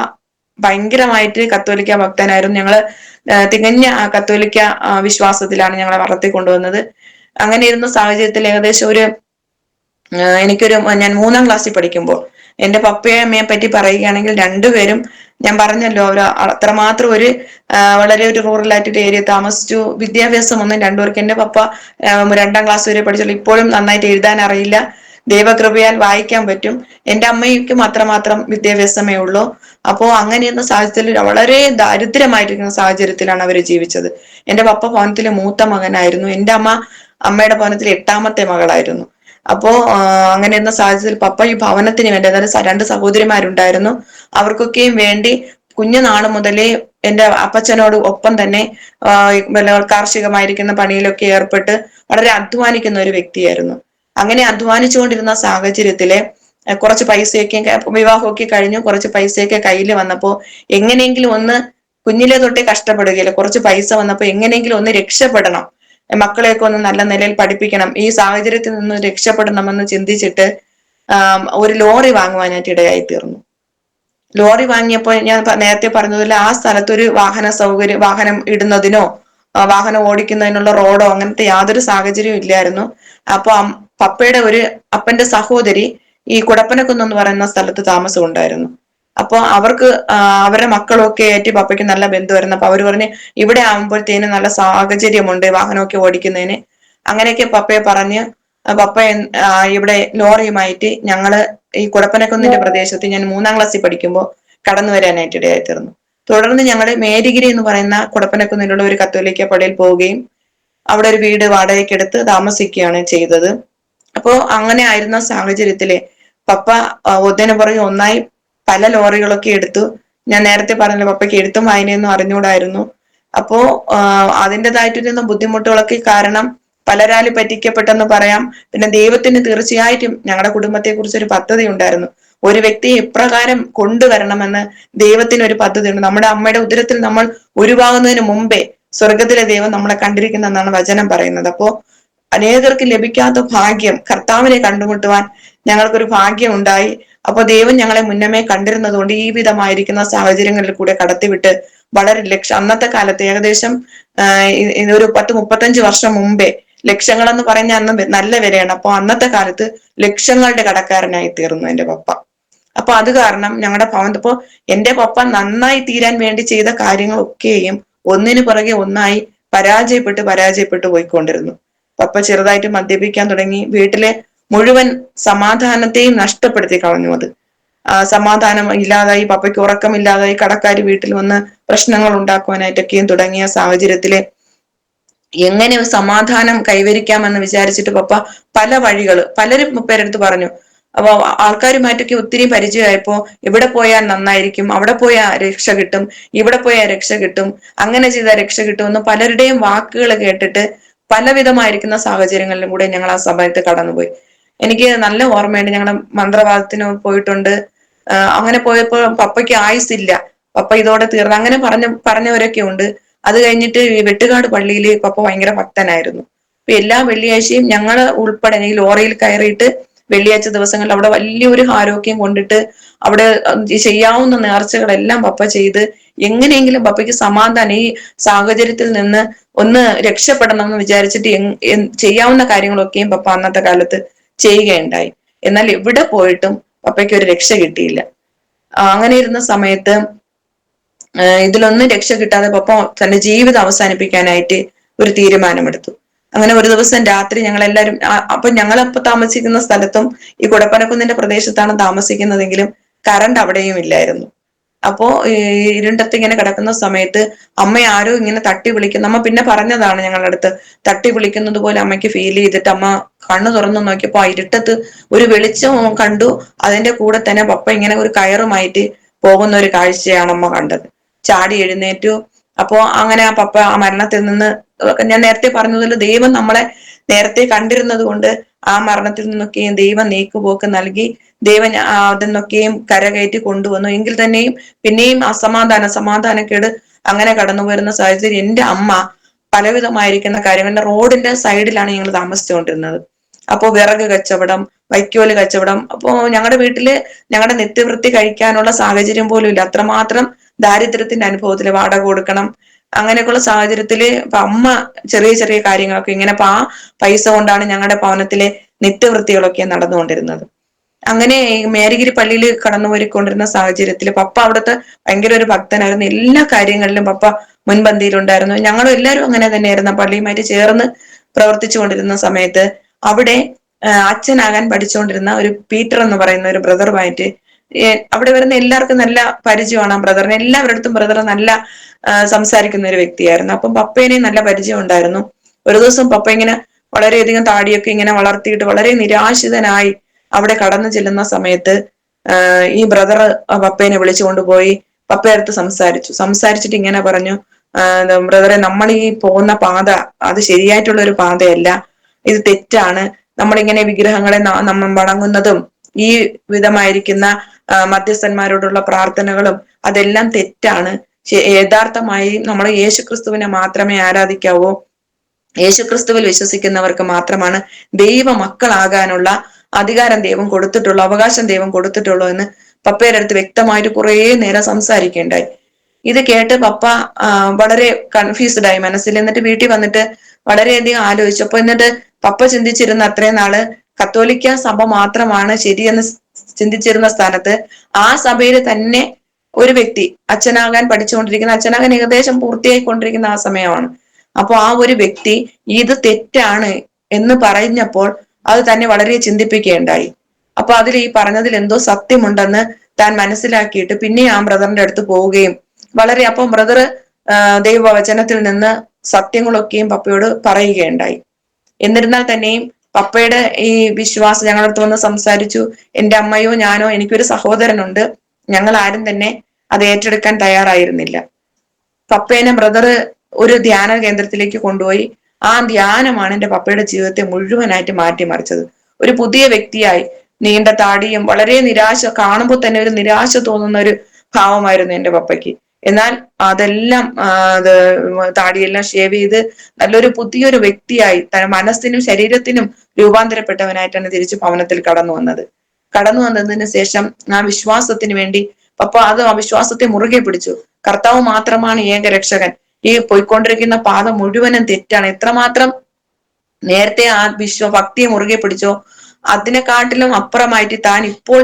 ഭയങ്കരമായിട്ട് കത്തോലിക്ക ഭക്തനായിരുന്നു. ഞങ്ങള് തികഞ്ഞ കത്തോലിക്ക വിശ്വാസത്തിലാണ് ഞങ്ങളെ വളർത്തിക്കൊണ്ടുവന്നത്. അങ്ങനെ ഇരുന്ന സാഹചര്യത്തിൽ ഏകദേശം ഞാൻ 3-ാം ക്ലാസ്സിൽ പഠിക്കുമ്പോൾ എന്റെ പപ്പയെ അമ്മയെ പറ്റി പറയുകയാണെങ്കിൽ രണ്ടുപേരും, ഞാൻ പറഞ്ഞല്ലോ, അവർ അത്രമാത്രം വളരെ ഒരു റൂറൽ ആയിട്ടൊരു ഏരിയ താമസിച്ചു. വിദ്യാഭ്യാസം ഒന്നും രണ്ടുപേർക്ക്, എന്റെ പപ്പ 2-ാം ക്ലാസ് വരെ പഠിച്ചുള്ളൂ. ഇപ്പോഴും നന്നായിട്ട് എഴുതാൻ അറിയില്ല, ദൈവകൃപയാൽ വായിക്കാൻ പറ്റും. എന്റെ അമ്മയ്ക്കും അത്രമാത്രം വിദ്യാഭ്യാസമേ ഉള്ളൂ. അപ്പോ അങ്ങനെയുള്ള സാഹചര്യത്തിൽ വളരെ ദാരിദ്ര്യമായിരിക്കുന്ന സാഹചര്യത്തിലാണ് അവർ ജീവിച്ചത്. എന്റെ പപ്പ ഭവനത്തിലെ മൂത്ത മകനായിരുന്നു. എന്റെ അമ്മയുടെ ഭവനത്തിലെ 8ാമത്തെ മകളായിരുന്നു. അപ്പോ അങ്ങനെയുള്ള സാഹചര്യത്തിൽ പപ്പ ഈ ഭവനത്തിന് വേണ്ടി, അതായത് 2 സഹോദരിമാരുണ്ടായിരുന്നു, അവർക്കൊക്കെയും വേണ്ടി കുഞ്ഞുനാള് മുതലേ എന്റെ അപ്പച്ചനോട് ഒപ്പം തന്നെ കാർഷികമായിരിക്കുന്ന പണിയിലൊക്കെ ഏർപ്പെട്ട് വളരെ അധ്വാനിക്കുന്ന ഒരു വ്യക്തിയായിരുന്നു. അങ്ങനെ അധ്വാനിച്ചുകൊണ്ടിരുന്ന സാഹചര്യത്തില് കുറച്ച് പൈസയൊക്കെ, വിവാഹമൊക്കെ കഴിഞ്ഞു, കുറച്ച് പൈസയൊക്കെ കയ്യിൽ വന്നപ്പോ എങ്ങനെയെങ്കിലും ഒന്ന്, കുഞ്ഞിലെ തൊട്ടേ കഷ്ടപ്പെടുകയില്ല, കുറച്ച് പൈസ വന്നപ്പോ എങ്ങനെയെങ്കിലും ഒന്ന് രക്ഷപ്പെടണം, മക്കളെയൊക്കെ ഒന്ന് നല്ല നിലയിൽ പഠിപ്പിക്കണം, ഈ സാഹചര്യത്തിൽ നിന്ന് രക്ഷപ്പെടണമെന്ന് ചിന്തിച്ചിട്ട് ഒരു ലോറി വാങ്ങുവാനായിട്ട് ഇടയായി തീർന്നു. ലോറി വാങ്ങിയപ്പോൾ ഞാൻ നേരത്തെ പറഞ്ഞതുപോലെ ആ സ്ഥലത്ത് ഒരു വാഹനം ഇടുന്നതിനോ വാഹനം ഓടിക്കുന്നതിനുള്ള റോഡോ അങ്ങനത്തെ യാതൊരു സാഹചര്യവും ഇല്ലായിരുന്നു. അപ്പൊ പപ്പയുടെ അപ്പന്റെ സഹോദരി ഈ കുടപ്പനക്കുന്ന് എന്ന് പറയുന്ന സ്ഥലത്ത് താമസം ഉണ്ടായിരുന്നു. അപ്പൊ അവർക്ക് അവരുടെ മക്കളൊക്കെ ആയിട്ട് പപ്പയ്ക്ക് നല്ല ബന്ധമായിരുന്നു. അപ്പൊ അവര് പറഞ്ഞ്, ഇവിടെ ആകുമ്പോഴത്തേനും നല്ല സാഹചര്യമുണ്ട് വാഹനമൊക്കെ ഓടിക്കുന്നതിന്. അങ്ങനെയൊക്കെ പപ്പയെ പറഞ്ഞ് പപ്പ ഇവിടെ ലോറിയുമായിട്ട് ഞങ്ങള് ഈ കുടപ്പനക്കുന്നിന്റെ പ്രദേശത്ത് ഞാൻ 3-ാം ക്ലാസ്സിൽ പഠിക്കുമ്പോൾ കടന്നു വരാനായിട്ട് ഇടയായി തീർന്നു. തുടർന്ന് ഞങ്ങൾ മേരിഗിരി എന്ന് പറയുന്ന കുടപ്പനക്കുന്നിലുള്ള ഒരു കത്തോലിക്ക പള്ളിയിൽ പോവുകയും അവിടെ ഒരു വീട് വാടകയ്ക്കെടുത്ത് താമസിക്കുകയാണ് ചെയ്തത്. അപ്പോ അങ്ങനെ ആയിരുന്ന സാഹചര്യത്തില് പപ്പ ഒന്നിനു പുറകെ ഒന്നായി പല ലോറികളൊക്കെ എടുത്തു. ഞാൻ നേരത്തെ പറഞ്ഞല്ലോ, പപ്പയ്ക്ക് എഴുത്തും വായനയൊന്നും അറിഞ്ഞുകൂടായിരുന്നു. അപ്പോ അതിൻ്റെതായിട്ടിരുന്ന ബുദ്ധിമുട്ടുകളൊക്കെ കാരണം പലരാല് പറ്റിക്കപ്പെട്ടെന്ന് പറയാം. പിന്നെ ദൈവത്തിന് തീർച്ചയായിട്ടും ഞങ്ങളുടെ കുടുംബത്തെ കുറിച്ച് ഒരു പദ്ധതി ഉണ്ടായിരുന്നു. ഒരു വ്യക്തിയെ ഇപ്രകാരം കൊണ്ടുവരണമെന്ന് ദൈവത്തിന് ഒരു പദ്ധതി ഉണ്ട്. നമ്മുടെ അമ്മയുടെ ഉദരത്തിൽ നമ്മൾ ഉരുവാകുന്നതിന് മുമ്പേ സ്വർഗത്തിലെ ദൈവം നമ്മളെ കണ്ടിരിക്കുന്ന എന്നാണ് വചനം പറയുന്നത്. അപ്പോ അനേകർക്ക് ലഭിക്കാത്ത ഭാഗ്യം, കർത്താവിനെ കണ്ടുമുട്ടുവാൻ ഞങ്ങൾക്കൊരു ഭാഗ്യം ഉണ്ടായി. അപ്പൊ ദൈവം ഞങ്ങളെ മുന്നമേ കണ്ടിരുന്നത് കൊണ്ട് ഈ വിധമായിരിക്കുന്ന സാഹചര്യങ്ങളിൽ കൂടെ കടത്തിവിട്ട് വളരെ അന്നത്തെ കാലത്ത് ഏകദേശം ഒരു 10-35 വർഷം മുമ്പേ ലക്ഷങ്ങളെന്ന് പറഞ്ഞ അന്ന് നല്ല വിലയാണ്. അപ്പൊ അന്നത്തെ കാലത്ത് ലക്ഷങ്ങളുടെ കടക്കാരനായി തീർന്നു എന്റെ പപ്പ. അപ്പൊ അത് കാരണം ഞങ്ങളുടെ ഭവനത്തിൽ, ഇപ്പോ എന്റെ പപ്പ നന്നായി തീരാൻ വേണ്ടി ചെയ്ത കാര്യങ്ങളൊക്കെയും ഒന്നിനു പുറകെ ഒന്നായി പരാജയപ്പെട്ടു പോയിക്കൊണ്ടിരുന്നു. പപ്പ ചെറുതായിട്ട് മദ്യപിക്കാൻ തുടങ്ങി. വീട്ടിലെ മുഴുവൻ സമാധാനത്തെയും നഷ്ടപ്പെടുത്തി കളഞ്ഞു. അത് സമാധാനം ഇല്ലാതായി, പപ്പയ്ക്ക് ഉറക്കമില്ലാതായി, കടക്കാർ വീട്ടിൽ വന്ന് പ്രശ്നങ്ങൾ ഉണ്ടാക്കുവാനായിട്ടൊക്കെയും തുടങ്ങിയ സാഹചര്യത്തില് എങ്ങനെ സമാധാനം കൈവരിക്കാമെന്ന് വിചാരിച്ചിട്ട് പപ്പ പലരും പേരെടുത്ത് പറഞ്ഞു. അപ്പൊ ആൾക്കാരുമായിട്ടൊക്കെ ഒത്തിരി പരിചയമായപ്പോ ഇവിടെ പോയാൽ നന്നായിരിക്കും, അവിടെ പോയാൽ രക്ഷ കിട്ടും, ഇവിടെ പോയാൽ രക്ഷ കിട്ടും, അങ്ങനെ ചെയ്താൽ രക്ഷ കിട്ടും എന്ന് പലരുടെയും വാക്കുകൾ കേട്ടിട്ട് പലവിധമായിരിക്കുന്ന സാഹചര്യങ്ങളിലും കൂടെ ഞങ്ങൾ ആ സമയത്ത് കടന്നുപോയി. എനിക്ക് നല്ല ഓർമ്മയുണ്ട്, ഞങ്ങളുടെ മന്ത്രവാദത്തിന് പോയിട്ടുണ്ട്. അങ്ങനെ പോയപ്പോൾ പപ്പയ്ക്ക് ആയുസില്ല, പപ്പ ഇതോടെ തീർന്നു അങ്ങനെ പറഞ്ഞവരൊക്കെ ഉണ്ട്. അത് കഴിഞ്ഞിട്ട് ഈ വെട്ടുകാട് പള്ളിയിൽ പപ്പ ഭയങ്കര ഭക്തനായിരുന്നു. അപ്പൊ എല്ലാ വെള്ളിയാഴ്ചയും ഞങ്ങള് ഉൾപ്പെടെ ഈ ലോറിയിൽ കയറിയിട്ട് വെള്ളിയാഴ്ച ദിവസങ്ങളിൽ അവിടെ വലിയൊരു ആരോഗ്യം കൊണ്ടിട്ട് അവിടെ ചെയ്യാവുന്ന നേർച്ചകളെല്ലാം പപ്പ ചെയ്ത് എങ്ങനെയെങ്കിലും പപ്പയ്ക്ക് സമാധാനം, ഈ സാഹചര്യത്തിൽ നിന്ന് ഒന്ന് രക്ഷപ്പെടണം എന്ന് വിചാരിച്ചിട്ട് ചെയ്യാവുന്ന കാര്യങ്ങളൊക്കെയും പപ്പ അന്നത്തെ കാലത്ത് ചെയ്യുകയുണ്ടായി. എന്നാൽ എവിടെ പോയിട്ടും പപ്പയ്ക്ക് ഒരു രക്ഷ കിട്ടിയില്ല. അങ്ങനെ ഇരുന്ന സമയത്ത് ഇതിലൊന്നും രക്ഷ കിട്ടാതെ പപ്പ തന്റെ ജീവിതം അവസാനിപ്പിക്കാനായിട്ട് ഒരു തീരുമാനമെടുത്തു. അങ്ങനെ ഒരു ദിവസം രാത്രി ഞങ്ങളെല്ലാരും, അപ്പൊ ഞങ്ങളപ്പോ താമസിക്കുന്ന സ്ഥലത്തും ഈ കുടപ്പനക്കുന്നിന്റെ പ്രദേശത്താണ് താമസിക്കുന്നതെങ്കിലും കറണ്ട് അവിടെയും ഇല്ലായിരുന്നു. അപ്പോ ഇരുണ്ടത്ത് ഇങ്ങനെ കിടക്കുന്ന സമയത്ത് അമ്മ ആരോ ഇങ്ങനെ തട്ടി വിളിക്കുന്നു. അമ്മ പിന്നെ പറഞ്ഞതാണ് ഞങ്ങളുടെ അടുത്ത്, തട്ടി വിളിക്കുന്നത് പോലെ അമ്മയ്ക്ക് ഫീൽ ചെയ്തിട്ട് അമ്മ കണ്ണു തുറന്നു നോക്കിയപ്പോ ആ ഇരുട്ടത്ത് ഒരു വെളിച്ചം കണ്ടു. അതിന്റെ കൂടെ തന്നെ പപ്പ ഇങ്ങനെ ഒരു കയറുമായിട്ട് പോകുന്ന ഒരു കാഴ്ചയാണ് അമ്മ കണ്ടത്. ചാടി എഴുന്നേറ്റു. അപ്പോ അങ്ങനെ ആ പപ്പ ആ മരണത്തിൽ നിന്ന്, ഞാൻ നേരത്തെ പറഞ്ഞതുപോലെ ദൈവം നമ്മളെ നേരത്തെ കണ്ടിരുന്നത് കൊണ്ട് ആ മരണത്തിൽ നിന്നൊക്കെയും ദൈവം നീക്കുപോക്ക് നൽകി. ദൈവം അതിൽ നിന്നൊക്കെയും കരകയറ്റി കൊണ്ടുവന്നു. എങ്കിൽ തന്നെയും പിന്നെയും സമാധാനക്കേട് അങ്ങനെ കടന്നു വരുന്ന സാഹചര്യം. എന്റെ അമ്മ പലവിധമായിരിക്കുന്ന കാര്യങ്ങളുടെ റോഡിന്റെ സൈഡിലാണ് ഞങ്ങൾ താമസിച്ചുകൊണ്ടിരുന്നത്. അപ്പോ വിറക് കച്ചവടം, വൈക്കോല് കച്ചവടം. അപ്പോ ഞങ്ങളുടെ വീട്ടില് ഞങ്ങളുടെ നിത്യവൃത്തി കഴിക്കാനുള്ള സാഹചര്യം പോലും ഇല്ല. അത്രമാത്രം ദാരിദ്ര്യത്തിന്റെ അനുഭവത്തില് വാടക കൊടുക്കണം, അങ്ങനെയൊക്കെയുള്ള സാഹചര്യത്തില് ഇപ്പൊ അമ്മ ചെറിയ ചെറിയ കാര്യങ്ങളൊക്കെ ഇങ്ങനെ, അപ്പൊ ആ പൈസ കൊണ്ടാണ് ഞങ്ങളുടെ ഭവനത്തിലെ നിത്യവൃത്തികളൊക്കെ നടന്നുകൊണ്ടിരുന്നത്. അങ്ങനെ മേരിഗിരി പള്ളിയിൽ കടന്നു പോയിക്കൊണ്ടിരുന്ന സാഹചര്യത്തിൽ പപ്പ അവിടുത്തെ ഭയങ്കര ഒരു ഭക്തനായിരുന്നു. എല്ലാ കാര്യങ്ങളിലും പപ്പ മുൻപന്തിയിലുണ്ടായിരുന്നു. ഞങ്ങളും എല്ലാവരും അങ്ങനെ തന്നെയായിരുന്നു. പള്ളിയുമായിട്ട് ചേർന്ന് പ്രവർത്തിച്ചു കൊണ്ടിരുന്ന സമയത്ത് അവിടെ അച്ഛനാകാൻ പഠിച്ചുകൊണ്ടിരുന്ന ഒരു പീറ്റർ എന്ന് പറയുന്ന ഒരു ബ്രദറുമായിട്ട് അവിടെ വരുന്ന എല്ലാവർക്കും നല്ല പരിചയമാണ് ആ ബ്രദറിന്. എല്ലാവരുടെ അടുത്തും ബ്രദർ നല്ല സംസാരിക്കുന്ന ഒരു വ്യക്തിയായിരുന്നു. അപ്പം പപ്പേനെ നല്ല പരിചയം ഉണ്ടായിരുന്നു. ഒരു ദിവസം പപ്പ ഇങ്ങനെ വളരെയധികം താടിയൊക്കെ ഇങ്ങനെ വളർത്തിയിട്ട് വളരെ നിരാശിതനായി അവിടെ കടന്നു ചെല്ലുന്ന സമയത്ത് ഈ ബ്രദർ പപ്പേനെ വിളിച്ചു കൊണ്ടുപോയി പപ്പയടുത്ത് സംസാരിച്ചിട്ട് ഇങ്ങനെ പറഞ്ഞു, ബ്രദറെ, നമ്മൾ ഈ പോകുന്ന പാത അത് ശരിയായിട്ടുള്ള ഒരു പാതയല്ല, ഇത് തെറ്റാണ്. നമ്മളിങ്ങനെ വിഗ്രഹങ്ങളെ നമ്മൾ വണങ്ങുന്നതും ഈ വിധമായിരിക്കുന്ന മധ്യസ്ഥന്മാരോടുള്ള പ്രാർത്ഥനകളും അതെല്ലാം തെറ്റാണ്. യഥാർത്ഥമായി നമ്മൾ യേശുക്രിസ്തുവിനെ മാത്രമേ ആരാധിക്കാവൂ. യേശുക്രിസ്തുവിൽ വിശ്വസിക്കുന്നവർക്ക് മാത്രമാണ് ദൈവ മക്കളാകാനുള്ള അധികാരം ദൈവം കൊടുത്തിട്ടുള്ളൂ, അവകാശം ദൈവം കൊടുത്തിട്ടുള്ളൂ എന്ന് പപ്പയുടെ അടുത്ത് വ്യക്തമായിട്ട് കുറേ നേരം സംസാരിക്കേണ്ടായി. ഇത് കേട്ട് പപ്പ വളരെ കൺഫ്യൂസ്ഡ് ആയി മനസ്സിൽ. എന്നിട്ട് വീട്ടിൽ വന്നിട്ട് വളരെയധികം ആലോചിച്ചു. അപ്പൊ എന്നിട്ട് പപ്പ ചിന്തിച്ചിരുന്ന അത്രയും നാള് കത്തോലിക്ക സഭ മാത്രമാണ് ശരിയെന്ന് ചിന്തിച്ചിരുന്ന സ്ഥാനത്ത് ആ സഭയിൽ തന്നെ ഒരു വ്യക്തി അച്ഛനാകാൻ പഠിച്ചുകൊണ്ടിരിക്കുന്ന, അച്ഛനാകാൻ ഏകദേശം പൂർത്തിയായിക്കൊണ്ടിരിക്കുന്ന ആ സമയമാണ്. അപ്പൊ ആ ഒരു വ്യക്തി ഇത് തെറ്റാണ് എന്ന് പറഞ്ഞപ്പോൾ അത് തന്നെ വളരെ ചിന്തിപ്പിക്കുകയുണ്ടായി. അപ്പൊ അതിൽ ഈ പറഞ്ഞതിൽ എന്തോ സത്യമുണ്ടെന്ന് താൻ മനസ്സിലാക്കിയിട്ട് പിന്നെ ആ ബ്രദറിന്റെ അടുത്ത് പോവുകയും അപ്പം ബ്രദർ ദൈവവചനത്തിൽ നിന്ന് സത്യങ്ങളൊക്കെയും പപ്പയോട് പറയുകയുണ്ടായി. എന്നിരുന്നാൽ തന്നെയും പപ്പയുടെ ഈ വിശ്വാസം ഞങ്ങളുടെ അടുത്ത് വന്ന് സംസാരിച്ചു. എന്റെ അമ്മയോ ഞാനോ, എനിക്കൊരു സഹോദരനുണ്ട്, ഞങ്ങൾ ആരും തന്നെ അത് ഏറ്റെടുക്കാൻ തയ്യാറായിരുന്നില്ല. പപ്പേനെ ബ്രദർ ഒരു ധ്യാന കേന്ദ്രത്തിലേക്ക് കൊണ്ടുപോയി. ആ ധ്യാനമാണ് എന്റെ പപ്പയുടെ ജീവിതത്തെ മുഴുവനായിട്ട് മാറ്റിമറിച്ചത്. ഒരു പുതിയ വ്യക്തിയായി, നീണ്ട താടിയും വളരെ കാണുമ്പോൾ തന്നെ ഒരു നിരാശ തോന്നുന്ന ഒരു ഭാവമായിരുന്നു എന്റെ പപ്പയ്ക്ക്. എന്നാൽ അതെല്ലാം താടിയെല്ലാം ഷേവ് ചെയ്ത് നല്ലൊരു പുതിയൊരു വ്യക്തിയായി മനസ്സിനും ശരീരത്തിനും രൂപാന്തരപ്പെട്ടവനായിട്ടാണ് തിരിച്ചു ഭവനത്തിൽ കടന്നു വന്നതിന് ശേഷം ആ വിശ്വാസത്തിന് വേണ്ടി പപ്പ ആ വിശ്വാസത്തെ മുറുകെ പിടിച്ചു. കർത്താവ് മാത്രമാണ് ഏക രക്ഷകൻ. ഈ പോയിക്കൊണ്ടിരിക്കുന്ന പാത മുഴുവനും തെറ്റാണ്. എത്രമാത്രം നേരത്തെ ആ ഭക്തിയെ മുറുകെ പിടിച്ചോ അതിനെക്കാട്ടിലും അപ്പുറമായിട്ട് താൻ ഇപ്പോൾ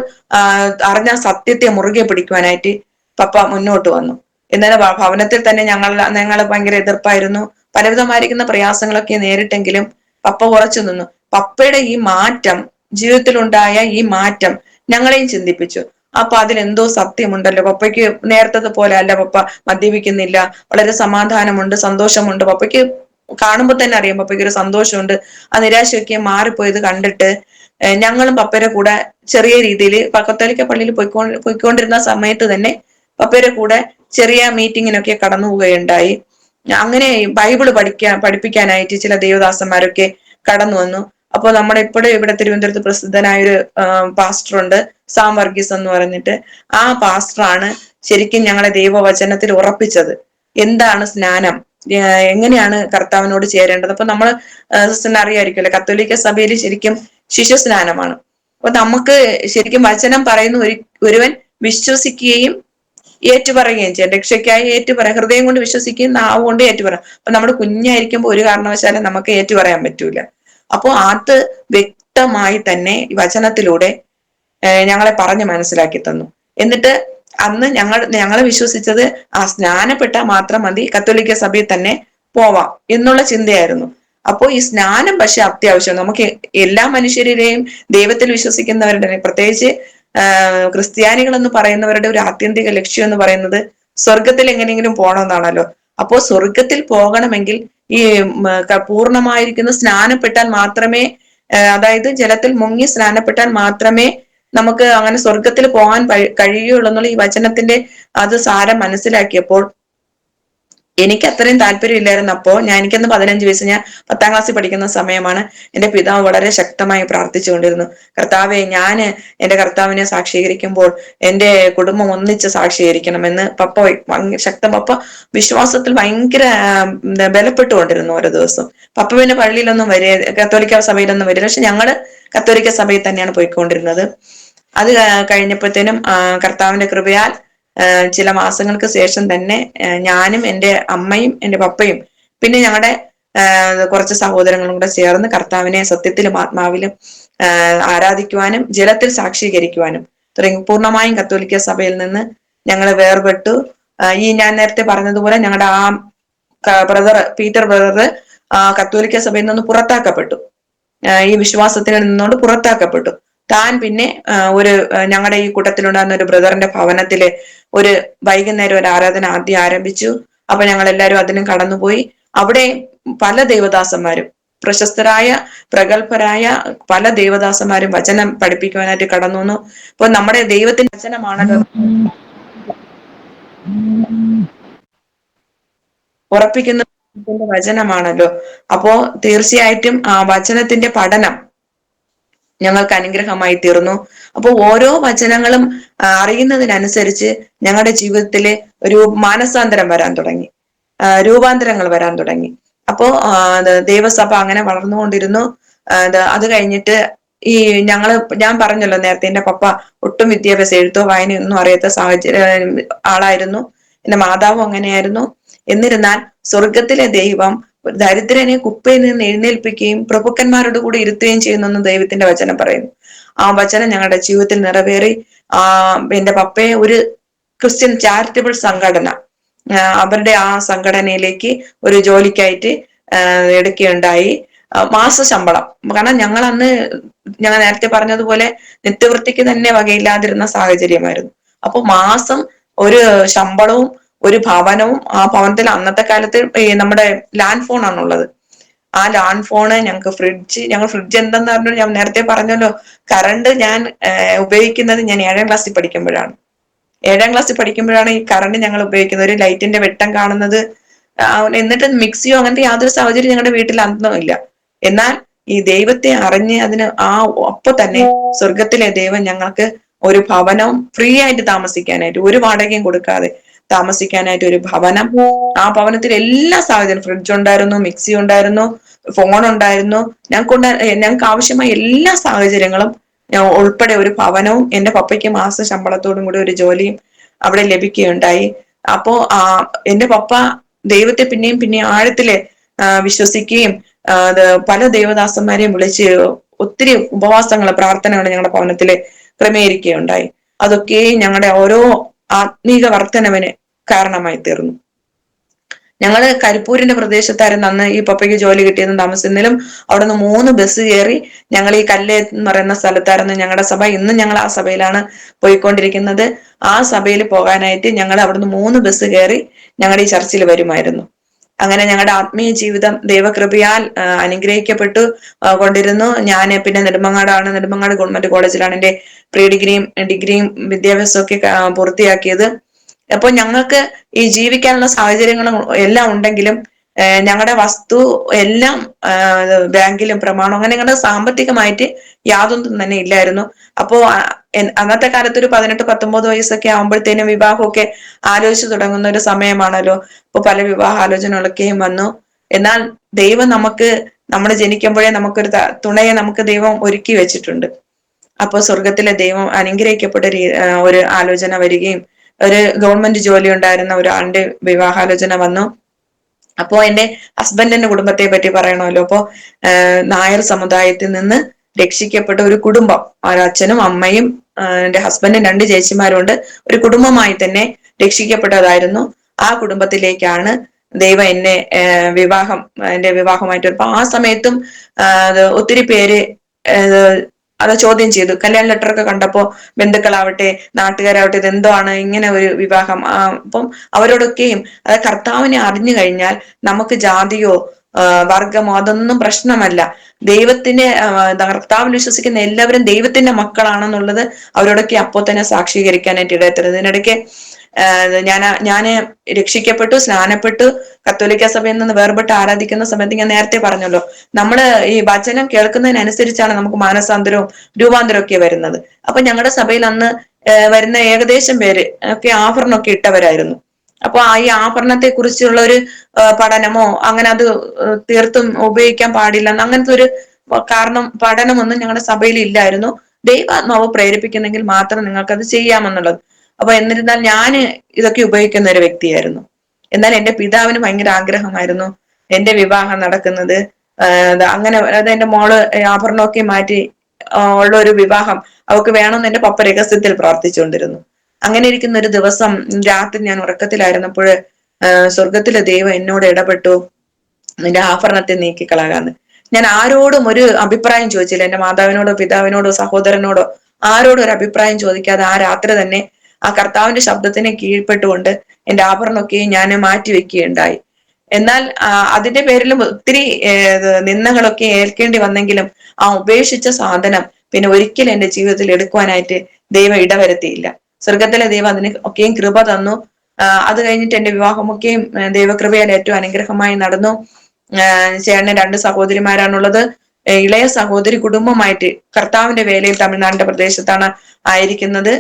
അറിഞ്ഞ സത്യത്തെ മുറുകെ പിടിക്കുവാനായിട്ട് പപ്പ മുന്നോട്ട് വന്നു. എന്നാൽ ഭവനത്തിൽ തന്നെ ഞങ്ങൾ ഭയങ്കര എതിർപ്പായിരുന്നു. പലവിധമായിരിക്കുന്ന പ്രയാസങ്ങളൊക്കെ നേരിട്ടെങ്കിലും പപ്പ ഉറച്ചു നിന്നു. പപ്പയുടെ ഈ മാറ്റം, ജീവിതത്തിലുണ്ടായ ഈ മാറ്റം ഞങ്ങളെയും ചിന്തിപ്പിച്ചു. അപ്പൊ അതിലെന്തോ സത്യമുണ്ടല്ലോ. പപ്പയ്ക്ക് നേരത്തെ പോലെ അല്ല, പപ്പ മദ്യപിക്കുന്നില്ല, വളരെ സമാധാനമുണ്ട്, സന്തോഷമുണ്ട്. പപ്പയ്ക്ക് കാണുമ്പോൾ തന്നെ അറിയാം പപ്പയ്ക്ക് ഒരു സന്തോഷമുണ്ട്. ആ നിരാശയൊക്കെ മാറിപ്പോയത് കണ്ടിട്ട് ഞങ്ങളും പപ്പയുടെ കൂടെ ചെറിയ രീതിയിൽ കത്തോലിക്ക പള്ളിയിൽ പോയിക്കൊണ്ടിരുന്ന സമയത്ത് തന്നെ പപ്പയുടെ കൂടെ ചെറിയ മീറ്റിങ്ങിനൊക്കെ കടന്നു പോവുകയുണ്ടായി. അങ്ങനെ ബൈബിൾ പഠിപ്പിക്കാനായിട്ട് ചില ദേവദാസന്മാരൊക്കെ കടന്നു വന്നു. അപ്പൊ നമ്മുടെ ഇപ്പോഴും ഇവിടെ തിരുവനന്തപുരത്ത് പ്രസിദ്ധനായൊരു പാസ്റ്റർ ഉണ്ട്, സാം വർഗീസ് എന്ന് പറഞ്ഞിട്ട്. ആ പാസ്റ്ററാണ് ശരിക്കും ഞങ്ങളെ ദൈവവചനത്തിൽ ഉറപ്പിച്ചത്. എന്താണ് സ്നാനം, എങ്ങനെയാണ് കർത്താവിനോട് ചേരേണ്ടത്. അപ്പൊ നമ്മൾ സിസ്റ്ററിന് അറിയായിരിക്കുമല്ലോ, കത്തോലിക്ക സഭയിൽ ശരിക്കും ശിശു സ്നാനമാണ്. അപ്പൊ നമുക്ക് ശരിക്കും വചനം പറയുന്ന ഒരുവൻ വിശ്വസിക്കുകയും ഏറ്റുപറയുകയും ചെയ്യാം. രക്ഷയ്ക്കായി ഏറ്റുപറയാം, ഹൃദയം കൊണ്ട് വിശ്വസിക്കുകയും നാവ് കൊണ്ട് ഏറ്റുപറയാം. അപ്പൊ നമ്മുടെ കുഞ്ഞായിരിക്കുമ്പോൾ ഒരു കാരണവശാലും നമുക്ക് ഏറ്റുപറയാൻ പറ്റൂല. അപ്പോ അത് വ്യക്തമായി തന്നെ വചനത്തിലൂടെ ഞങ്ങളെ പറഞ്ഞ് മനസ്സിലാക്കി തന്നു. എന്നിട്ട് അന്ന് ഞങ്ങൾ വിശ്വസിച്ചത് ആ സ്നാനപ്പെട്ടാൽ മാത്രം മതി, കത്തോലിക്ക സഭയിൽ തന്നെ പോവാം എന്നുള്ള ചിന്തയായിരുന്നു. അപ്പോൾ ഈ സ്നാനം പക്ഷെ അത്യാവശ്യം. നമുക്ക് എല്ലാ മനുഷ്യരെയും ദൈവത്തിൽ വിശ്വസിക്കുന്നവരുടെ, പ്രത്യേകിച്ച് ക്രിസ്ത്യാനികൾ എന്ന് പറയുന്നവരുടെ ഒരു ആത്യന്തിക ലക്ഷ്യം എന്ന് പറയുന്നത് സ്വർഗത്തിൽ എങ്ങനെയെങ്കിലും പോകണമെന്നാണല്ലോ. അപ്പോ സ്വർഗത്തിൽ പോകണമെങ്കിൽ ഈ പൂർണ്ണമായിരിക്കുന്ന സ്നാനപ്പെട്ടാൽ മാത്രമേ, അതായത് ജലത്തിൽ മുങ്ങി സ്നാനപ്പെട്ടാൽ മാത്രമേ നമുക്ക് അങ്ങനെ സ്വർഗത്തിൽ പോകാൻ കഴിയുള്ളൂ എന്നുള്ള ഈ വചനത്തിന്റെ അത് സാരം മനസ്സിലാക്കിയപ്പോൾ എനിക്ക് അത്രയും താല്പര്യമില്ലായിരുന്നു. അപ്പോ എനിക്കന്ന് 15 വയസ്സ്, ഞാൻ 10ാം ക്ലാസ്സിൽ പഠിക്കുന്ന സമയമാണ്. എന്റെ പിതാവ് വളരെ ശക്തമായി പ്രാർത്ഥിച്ചുകൊണ്ടിരുന്നു, കർത്താവെ, ഞാന് എന്റെ കർത്താവിനെ സാക്ഷീകരിക്കുമ്പോൾ എന്റെ കുടുംബം ഒന്നിച്ച് സാക്ഷീകരിക്കണമെന്ന്. പപ്പ പപ്പ വിശ്വാസത്തിൽ ഭയങ്കര ബലപ്പെട്ടുകൊണ്ടിരുന്നു ഓരോ ദിവസം. പപ്പ പിന്നെ പള്ളിയിലൊന്നും വരിക, കത്തോലിക്ക സഭയിലൊന്നും വരില്ല. പക്ഷെ ഞങ്ങള് കത്തോലിക്ക സഭയിൽ തന്നെയാണ് പോയിക്കൊണ്ടിരുന്നത്. അത് കഴിഞ്ഞപ്പോഴത്തേനും കർത്താവിന്റെ കൃപയാൽ ചില മാസങ്ങൾക്ക് ശേഷം തന്നെ ഞാനും എൻ്റെ അമ്മയും എൻ്റെ പപ്പയും പിന്നെ ഞങ്ങളുടെ കുറച്ച് സഹോദരങ്ങളും കൂടെ ചേർന്ന് കർത്താവിനെ സത്യത്തിലും ആത്മാവിലും ആരാധിക്കുവാനും ജലത്തിൽ സാക്ഷീകരിക്കുവാനും തുടങ്ങി. പൂർണ്ണമായും കത്തോലിക്ക സഭയിൽ നിന്ന് ഞങ്ങൾ വേർപെട്ടു. ഈ ഞാൻ നേരത്തെ പറഞ്ഞതുപോലെ ഞങ്ങളുടെ ആ ബ്രദർ പീറ്റർ ബ്രദർ കത്തോലിക്ക സഭയിൽ നിന്ന് പുറത്താക്കപ്പെട്ടു. ഈ വിശ്വാസത്തിൽ നിന്നുകൊണ്ട് പുറത്താക്കപ്പെട്ടു. താൻ പിന്നെ ഒരു ഞങ്ങളുടെ ഈ കൂട്ടത്തിലുണ്ടാകുന്ന ഒരു ബ്രദറിന്റെ ഭവനത്തില് ഒരു വൈകുന്നേരം ഒരു ആരാധന ആദ്യം ആരംഭിച്ചു. അപ്പൊ ഞങ്ങൾ എല്ലാവരും അതിനും കടന്നുപോയി. അവിടെ പല ദേവദാസന്മാരും, പ്രശസ്തരായ പ്രഗത്ഭരായ പല ദേവദാസന്മാരും വചനം പഠിപ്പിക്കുവാനായിട്ട് കടന്നു വന്നു. അപ്പൊ നമ്മുടെ ദൈവത്തിന്റെ വചനമാണല്ലോ ഉറപ്പിക്കുന്ന വചനമാണല്ലോ. അപ്പോ തീർച്ചയായിട്ടും ആ വചനത്തിന്റെ പഠനം ഞങ്ങൾക്ക് അനുഗ്രഹമായി തീർന്നു. അപ്പോൾ ഓരോ വചനങ്ങളും അറിയുന്നതിനനുസരിച്ച് ഞങ്ങളുടെ ജീവിതത്തില് ഒരു മാനസാന്തരം വരാൻ തുടങ്ങി, രൂപാന്തരങ്ങൾ വരാൻ തുടങ്ങി. അപ്പോ ദൈവസഭ അങ്ങനെ വളർന്നുകൊണ്ടിരുന്നു. അത് കഴിഞ്ഞിട്ട് ഈ ഞാൻ പറഞ്ഞല്ലോ നേരത്തെ, എന്റെ പപ്പ ഒട്ടും വിദ്യാഭ്യാസം, എഴുത്തോ വായനയൊന്നും അറിയാത്ത ആളായിരുന്നു. എന്റെ മാതാവും അങ്ങനെയായിരുന്നു. എന്നിരുന്നാൽ സ്വർഗത്തിലെ ദൈവം ദരിദ്രനെ കുപ്പയിൽ നിന്ന് എഴുന്നേൽപ്പിക്കുകയും പ്രഭുക്കന്മാരുടെ കൂടെ ഇരുത്തുകയും ചെയ്യുന്നെന്ന് ദൈവത്തിന്റെ വചനം പറയുന്നു. ആ വചനം ഞങ്ങളുടെ ജീവിതത്തിൽ നിറവേറി. എന്റെ പപ്പയെ ഒരു ക്രിസ്ത്യൻ ചാരിറ്റബിൾ സംഘടന, അവരുടെ ആ സംഘടനയിലേക്ക് ഒരു ജോലിക്കായിട്ട് എടുക്കുകയുണ്ടായി. മാസ ശമ്പളം, കാരണം ഞങ്ങൾ നേരത്തെ പറഞ്ഞതുപോലെ നിത്യവൃത്തിക്ക് തന്നെ വകയില്ലാതിരുന്ന സാഹചര്യമായിരുന്നു. അപ്പൊ മാസം ഒരു ശമ്പളവും ഒരു ഭവനവും, ആ ഭവനത്തിൽ അന്നത്തെ കാലത്ത് നമ്മുടെ ലാൻഡ് ഫോൺ ആണുള്ളത്. ആ ലാൻഡ് ഫോണ്, ഞങ്ങൾ ഫ്രിഡ്ജ് എന്തെന്ന് പറഞ്ഞു, ഞാൻ നേരത്തെ പറഞ്ഞല്ലോ, കറണ്ട് ഞാൻ ഉപയോഗിക്കുന്നത് ഞാൻ 7ാം ക്ലാസ്സിൽ പഠിക്കുമ്പോഴാണ്. 7ാം ക്ലാസ്സിൽ പഠിക്കുമ്പോഴാണ് ഈ കറണ്ട് ഞങ്ങൾ ഉപയോഗിക്കുന്നത്, ഒരു ലൈറ്റിന്റെ വെട്ടം കാണുന്നത്. എന്നിട്ട് മിക്സിയോ അങ്ങനത്തെ യാതൊരു സാഹചര്യം ഞങ്ങളുടെ വീട്ടിൽ അന്നും ഇല്ല. എന്നാൽ ഈ ദൈവത്തെ അറിഞ്ഞ് അതിന് അപ്പൊ തന്നെ സ്വർഗത്തിലെ ദൈവം ഞങ്ങൾക്ക് ഒരു ഭവനവും ഫ്രീ ആയിട്ട് താമസിക്കാനായിട്ട്, ഒരു വാടകയും കൊടുക്കാതെ താമസിക്കാനായിട്ട് ഒരു ഭവനം. ആ ഭവനത്തിൽ എല്ലാ സാഹചര്യം, ഫ്രിഡ്ജ് ഉണ്ടായിരുന്നു, മിക്സി ഉണ്ടായിരുന്നു, ഫോൺ ഉണ്ടായിരുന്നു, ഞങ്ങൾക്ക് ആവശ്യമായ എല്ലാ സാഹചര്യങ്ങളും ഉൾപ്പെടെ ഒരു ഭവനവും എന്റെ പപ്പയ്ക്ക് മാസ ശമ്പളത്തോടും കൂടി ഒരു ജോലിയും അവിടെ ലഭിക്കുകയുണ്ടായി. അപ്പോ എന്റെ പപ്പ ദൈവത്തെ പിന്നെയും ആഴത്തില് വിശ്വസിക്കുകയും പല ദേവദാസന്മാരെയും വിളിച്ച് ഒത്തിരി ഉപവാസങ്ങള്, പ്രാർത്ഥനകൾ ഞങ്ങളുടെ ഭവനത്തില് ക്രമീകരിക്കുകയുണ്ടായി. അതൊക്കെ ഞങ്ങളുടെ ഓരോ ആത്മീക വർധനവിന് കാരണമായി തീർന്നു. ഞങ്ങള് കരിപ്പൂരിന്റെ പ്രദേശത്തായിരുന്നു അന്ന് ഈ പപ്പയ്ക്ക് ജോലി കിട്ടിയതും താമസിക്കുന്നതിലും. അവിടെ നിന്ന് 3 ബസ് കയറി ഞങ്ങൾ ഈ കല്ല് എന്ന് പറയുന്ന സ്ഥലത്തായിരുന്നു ഞങ്ങളുടെ സഭ. ഇന്നും ഞങ്ങൾ ആ സഭയിലാണ് പോയിക്കൊണ്ടിരിക്കുന്നത്. ആ സഭയിൽ പോകാനായിട്ട് ഞങ്ങൾ അവിടുന്ന് 3 ബസ് കയറി ഞങ്ങളുടെ ഈ ചർച്ചിൽ വരുമായിരുന്നു. അങ്ങനെ ഞങ്ങളുടെ ആത്മീയ ജീവിതം ദൈവകൃപയാൽ അനുഗ്രഹിക്കപ്പെട്ടു കൊണ്ടിരുന്നു. ഞാൻ പിന്നെ നെടുമങ്ങാട് ഗവൺമെന്റ് കോളേജിലാണ് എന്റെ പ്രീ ഡിഗ്രിയും വിദ്യാഭ്യാസവും ഒക്കെ പൂർത്തിയാക്കിയത്. അപ്പൊ ഞങ്ങൾക്ക് ഈ ജീവിക്കാനുള്ള സാഹചര്യങ്ങളും എല്ലാം ഉണ്ടെങ്കിലും ഞങ്ങളുടെ വസ്തു എല്ലാം ബാങ്കിലും പ്രമാണം അങ്ങനെ സാമ്പത്തികമായിട്ട് യാതൊന്നും തന്നെ ഇല്ലായിരുന്നു. അപ്പോ അന്നത്തെ കാലത്ത് ഒരു 18-19 വയസ്സൊക്കെ ആകുമ്പോഴത്തേനും വിവാഹമൊക്കെ ആലോചിച്ചു തുടങ്ങുന്ന ഒരു സമയമാണല്ലോ. ഇപ്പൊ പല വിവാഹ ആലോചനകളൊക്കെയും വന്നു. എന്നാൽ ദൈവം നമ്മൾ ജനിക്കുമ്പോഴേ നമുക്കൊരു തുണയെ ദൈവം ഒരുക്കി വെച്ചിട്ടുണ്ട്. അപ്പൊ സ്വർഗത്തിലെ ദൈവം അനുഗ്രഹിക്കപ്പെട്ട ഒരു ആലോചന വരികയും ഒരു ഗവൺമെന്റ് ജോലി ഉണ്ടായിരുന്ന ഒരാളുടെ വിവാഹാലോചന വന്നു. അപ്പോ എന്റെ ഹസ്ബൻഡിന്റെ കുടുംബത്തെ പറ്റി പറയണമല്ലോ. അപ്പോ നായർ സമുദായത്തിൽ നിന്ന് രക്ഷിക്കപ്പെട്ട ഒരു കുടുംബം, അച്ഛനും അമ്മയും എന്റെ ഹസ്ബൻഡും 2 ചേച്ചിമാരുണ്ട്, ഒരു കുടുംബമായി തന്നെ രക്ഷിക്കപ്പെട്ടതായിരുന്നു. ആ കുടുംബത്തിലേക്കാണ് ദൈവം എന്റെ വിവാഹമായിട്ട്. അപ്പൊ ആ സമയത്തും ഒത്തിരി പേര് അത് ചോദ്യം ചെയ്തു. കല്യാണ ലെറ്ററൊക്കെ കണ്ടപ്പോ ബന്ധുക്കളാവട്ടെ നാട്ടുകാരാവട്ടെ ഇതെന്താണ് ഇങ്ങനെ ഒരു വിവാഹം, അപ്പം അവരോടൊക്കെയും അത് കർത്താവിനെ അറിഞ്ഞു കഴിഞ്ഞാൽ നമുക്ക് ജാതിയോ വർഗമോ അതൊന്നും പ്രശ്നമല്ല. ദൈവത്തിന്റെ കർത്താവിൽ വിശ്വസിക്കുന്ന എല്ലാവരും ദൈവത്തിന്റെ മക്കളാണെന്നുള്ളത് അവരോടൊക്കെ അപ്പോൾ തന്നെ സാക്ഷീകരിക്കാനായിട്ട് ഇടയാത്തത്. ഇതിനിടയ്ക്ക് ഞാന് രക്ഷിക്കപ്പെട്ടു, സ്നാനപ്പെട്ടു, കത്തോലിക്ക സഭയിൽ നിന്ന് വേർപെട്ട് ആരാധിക്കുന്ന സമയത്ത് ഞാൻ നേരത്തെ പറഞ്ഞല്ലോ, നമ്മള് ഈ വചനം കേൾക്കുന്നതിനനുസരിച്ചാണ് നമുക്ക് മാനസാന്തരവും രൂപാന്തരവും ഒക്കെ വരുന്നത്. അപ്പൊ ഞങ്ങളുടെ സഭയിൽ അന്ന് വരുന്ന ഏകദേശം പേര് ഒക്കെ ആഭരണമൊക്കെ ഇട്ടവരായിരുന്നു. അപ്പൊ ഈ ആഭരണത്തെ കുറിച്ചുള്ള ഒരു പഠനമോ അങ്ങനെ അത് തീർത്തും ഉപയോഗിക്കാൻ പാടില്ല അങ്ങനത്തെ ഒരു പഠനമൊന്നും ഞങ്ങളുടെ സഭയിൽ ഇല്ലായിരുന്നു. ദൈവാത്മാവ് പ്രേരിപ്പിക്കുന്നെങ്കിൽ മാത്രം നിങ്ങൾക്ക് അത് ചെയ്യാമെന്നുള്ളത്. അപ്പൊ എന്നിരുന്നാൽ ഞാന് ഇതൊക്കെ ഉപയോഗിക്കുന്ന ഒരു വ്യക്തിയായിരുന്നു. എന്നാൽ എന്റെ പിതാവിന് ഭയങ്കര ആഗ്രഹമായിരുന്നു എന്റെ വിവാഹം നടക്കുന്നത് അങ്ങനെ, അതായത് എന്റെ മോള് ആഭരണമൊക്കെ മാറ്റി ഉള്ള ഒരു വിവാഹം അവൾക്ക് വേണമെന്ന് എന്റെ പപ്പ രഹസ്യത്തിൽ പ്രാർത്ഥിച്ചുകൊണ്ടിരുന്നു. അങ്ങനെ ഇരിക്കുന്ന ഒരു ദിവസം രാത്രി ഞാൻ ഉറക്കത്തിലായിരുന്നപ്പോൾ സ്വർഗത്തിലെ ദൈവം എന്നോട് ഇടപെട്ടു, നിന്റെ ആഭരണത്തെ നീക്കിക്കളകാന്ന്. ഞാൻ ആരോടും ഒരു അഭിപ്രായം ചോദിച്ചില്ല. എന്റെ മാതാവിനോടോ പിതാവിനോടോ സഹോദരനോടോ ആരോടും ഒരു അഭിപ്രായം ചോദിക്കാതെ ആ രാത്രി തന്നെ ആ കർത്താവിന്റെ ശബ്ദത്തിനെ കീഴ്പ്പെട്ടുകൊണ്ട് എന്റെ ആഭരണമൊക്കെ ഞാൻ മാറ്റിവെക്കുകയുണ്ടായി. എന്നാൽ അതിന്റെ പേരിലും ഒത്തിരി നിന്ദകളൊക്കെ ഏൽക്കേണ്ടി വന്നെങ്കിലും ആ ഉപേക്ഷിച്ച സാധനം പിന്നെ ഒരിക്കലും എന്റെ ജീവിതത്തിൽ എടുക്കുവാനായിട്ട് ദൈവം ഇടവരുത്തിയില്ല. സ്വർഗത്തിലെ ദൈവം അതിന് ഒക്കെയും കൃപ തന്നു. അത് കഴിഞ്ഞിട്ട് എന്റെ വിവാഹമൊക്കെയും ദൈവകൃപയാൽ ഏറ്റവും അനുഗ്രഹമായി നടന്നു. ചേട്ടന് 2 സഹോദരിമാരാണുള്ളത്. ഇളയ സഹോദരി കുടുംബമായിട്ട് കർത്താവിന്റെ വേലയിൽ തമിഴ്നാടിന്റെ പ്രദേശത്താണ് ആയിരിക്കുന്നത്.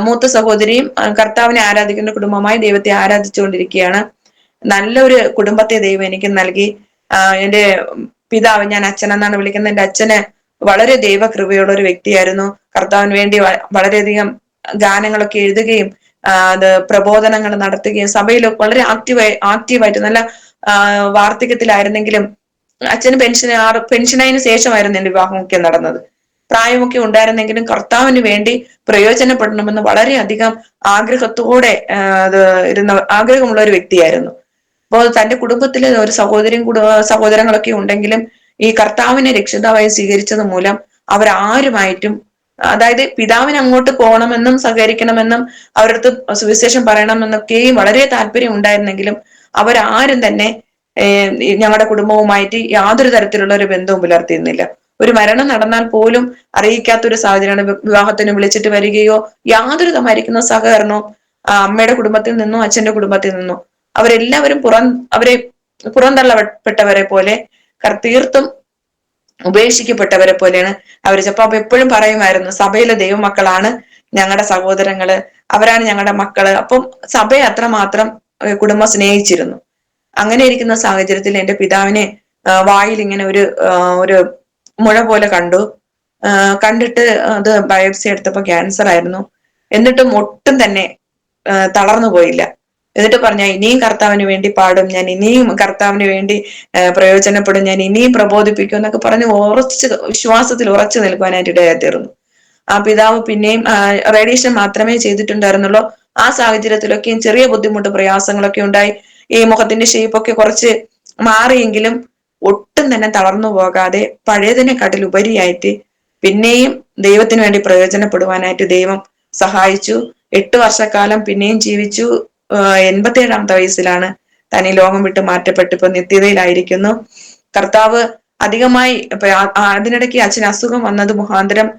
മൂത്ത സഹോദരിയും കർത്താവിനെ ആരാധിക്കുന്ന കുടുംബമായി ദൈവത്തെ ആരാധിച്ചുകൊണ്ടിരിക്കുകയാണ്. നല്ലൊരു കുടുംബത്തെ ദൈവം എനിക്ക് നൽകി. എന്റെ പിതാവ്, ഞാൻ അച്ഛൻ എന്നാണ് വിളിക്കുന്നത്, എന്റെ അച്ഛന് വളരെ ദൈവകൃപയുള്ള ഒരു വ്യക്തിയായിരുന്നു. കർത്താവിന് വേണ്ടി വളരെയധികം ഗാനങ്ങളൊക്കെ എഴുതുകയും അത് പ്രബോധനങ്ങൾ നടത്തുകയും സഭയിൽ വളരെ ആക്റ്റീവായിട്ട് നല്ല വാർദ്ധക്യത്തിലായിരുന്നെങ്കിലും അച്ഛന് പെൻഷനായതിനു ശേഷമായിരുന്നു എന്റെ വിവാഹമൊക്കെ നടന്നത്. പ്രായമൊക്കെ ഉണ്ടായിരുന്നെങ്കിലും കർത്താവിന് വേണ്ടി പ്രയോജനപ്പെടണമെന്ന് വളരെയധികം ആഗ്രഹത്തോടെ ആഗ്രഹമുള്ള ഒരു വ്യക്തിയായിരുന്നു. അപ്പോൾ തന്റെ കുടുംബത്തിലെ ഒരു സഹോദരങ്ങളൊക്കെ ഉണ്ടെങ്കിലും ഈ കർത്താവിനെ രക്ഷിതാവായി സ്വീകരിച്ചത് മൂലം അവരാരുമായിട്ടും, അതായത് പിതാവിന് അങ്ങോട്ട് പോകണമെന്നും സഹകരിക്കണമെന്നും അവരുടെ അടുത്ത് സുവിശേഷം പറയണമെന്നൊക്കെയും വളരെ താല്പര്യം ഉണ്ടായിരുന്നെങ്കിലും അവരാരും തന്നെ ഞങ്ങളുടെ കുടുംബവുമായിട്ട് യാതൊരു തരത്തിലുള്ള ഒരു ബന്ധവും പുലർത്തിയിരുന്നില്ല. ഒരു മരണം നടന്നാൽ പോലും അറിയിക്കാത്തൊരു സാഹചര്യമാണ്. വിവാഹത്തിന് വിളിച്ചിട്ട് വരികയോ യാതൊരു മരിക്കുന്ന സഹകരണവും അമ്മയുടെ കുടുംബത്തിൽ നിന്നോ അച്ഛന്റെ കുടുംബത്തിൽ നിന്നോ അവരെല്ലാവരും അവരെ പുറന്തള്ളപ്പെട്ടവരെ പോലെ തീർത്തും ഉപേക്ഷിക്കപ്പെട്ടവരെ പോലെയാണ് അവർ. അപ്പൊ എപ്പോഴും പറയുമായിരുന്നു, സഭയിലെ ദൈവമക്കളാണ് ഞങ്ങളുടെ സഹോദരങ്ങള്, അവരാണ് ഞങ്ങളുടെ മക്കള്. അപ്പം സഭയെ അത്രമാത്രം കുടുംബം സ്നേഹിച്ചിരുന്നു. അങ്ങനെ ഇരിക്കുന്ന സാഹചര്യത്തിൽ എന്റെ പിതാവിനെ വായിൽ ഇങ്ങനെ ഒരു മുഴ പോലെ കണ്ടിട്ട് അത് ബയോപ്സി എടുത്തപ്പോ ക്യാൻസർ ആയിരുന്നു. എന്നിട്ടും ഒട്ടും തന്നെ തളർന്നു പോയില്ല. എന്നിട്ട് പറഞ്ഞ ഇനിയും കർത്താവിന് വേണ്ടി പാടും, ഞാൻ ഇനിയും കർത്താവിന് വേണ്ടി പ്രയോജനപ്പെടും, ഞാൻ ഇനിയും പ്രബോധിപ്പിക്കും എന്നൊക്കെ പറഞ്ഞ് വിശ്വാസത്തിൽ ഉറച്ചു നിൽക്കുവാനായിട്ട് ഇടയായിത്തീർന്നു. ആ പിതാവ് പിന്നെയും റേഡിയേഷൻ മാത്രമേ ചെയ്തിട്ടുണ്ടായിരുന്നുള്ളൂ. ആ സാഹചര്യത്തിലൊക്കെയും ചെറിയ ബുദ്ധിമുട്ട് പ്രയാസങ്ങളൊക്കെ ഉണ്ടായി. ഈ മുഖത്തിന്റെ ഷേപ്പൊക്കെ കുറച്ച് മാറിയെങ്കിലും ഒട്ടും തന്നെ തളർന്നു പോകാതെ പഴയതിനെക്കാട്ടിൽ ഉപരിയായിട്ട് പിന്നെയും ദൈവത്തിന് വേണ്ടി പ്രയോജനപ്പെടുവാനായിട്ട് ദൈവം സഹായിച്ചു. 8 വർഷക്കാലം പിന്നെയും ജീവിച്ചു. 87ാമത്തെ വയസ്സിലാണ് താൻ ഈ ലോകം വിട്ട് മാറ്റപ്പെട്ട് ഇപ്പൊ നിത്യതയിലായിരിക്കുന്നു. കർത്താവ് അധികമായി അതിനിടയ്ക്ക് അച്ഛന് അസുഖം വന്നത് മുഖാന്തരം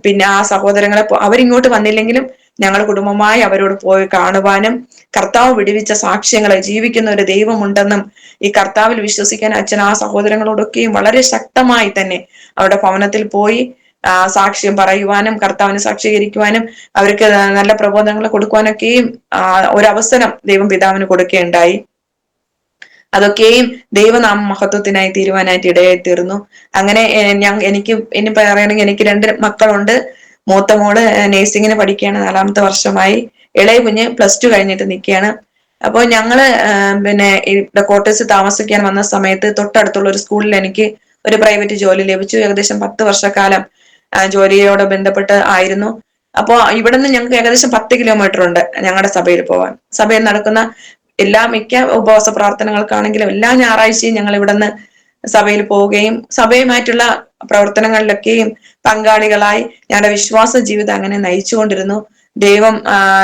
പിന്നെ ആ സഹോദരങ്ങളെ അവരിങ്ങോട്ട് വന്നില്ലെങ്കിലും ഞങ്ങൾ കുടുംബമായി അവരോട് പോയി കാണുവാനും കർത്താവ് വിടുവിച്ച സാക്ഷ്യങ്ങളെ ജീവിക്കുന്ന ഒരു ദൈവമുണ്ടെന്നും ഈ കർത്താവിൽ വിശ്വസിക്കാൻ അച്ഛൻ ആ സഹോദരങ്ങളോടൊക്കെയും വളരെ ശക്തമായി തന്നെ അവരുടെ ഭവനത്തിൽ പോയി സാക്ഷ്യം പറയുവാനും കർത്താവിനെ സാക്ഷീകരിക്കുവാനും അവർക്ക് നല്ല പ്രബോധനങ്ങൾ കൊടുക്കുവാനൊക്കെയും ഒരവസരം ദൈവം പിതാവിന് കൊടുക്കുകയുണ്ടായി. അതൊക്കെയും ദൈവനാമ മഹത്വത്തിനായി തീരുവാനായിട്ട് ഇടയായി തീർന്നു. അങ്ങനെ എനിക്ക് ഇനി പറയുകയാണെങ്കിൽ എനിക്ക് 2 മക്കളുണ്ട്. മൂത്ത മോള് നേഴ്സിങ്ങിന് പഠിക്കുകയാണ്, 4ാമത്തെ വർഷമായി. ഇളയ കുഞ്ഞ് +2 കഴിഞ്ഞിട്ട് നിൽക്കുകയാണ്. അപ്പോൾ ഞങ്ങള് പിന്നെ ഇവിടെ ക്വാർട്ടേഴ്സ് താമസിക്കാൻ വന്ന സമയത്ത് തൊട്ടടുത്തുള്ള ഒരു സ്കൂളിൽ എനിക്ക് ഒരു പ്രൈവറ്റ് ജോലി ലഭിച്ചു. ഏകദേശം 10 വർഷക്കാലം ജോലിയോട് ബന്ധപ്പെട്ട് ആയിരുന്നു. അപ്പോൾ ഇവിടുന്ന് ഞങ്ങൾക്ക് ഏകദേശം 10 കിലോമീറ്റർ ഉണ്ട് ഞങ്ങളുടെ സഭയിൽ പോകാൻ. സഭയിൽ നടക്കുന്ന മിക്ക ഉപവാസ പ്രാർത്ഥനകൾക്കാണെങ്കിലും എല്ലാ ഞായറാഴ്ചയും ഞങ്ങൾ ഇവിടുന്ന് സഭയിൽ പോവുകയും സഭയുമായിട്ടുള്ള പ്രവർത്തനങ്ങളിലൊക്കെയും പങ്കാളികളായി ഞങ്ങളുടെ വിശ്വാസ ജീവിതം അങ്ങനെ നയിച്ചുകൊണ്ടിരുന്നു. ദൈവം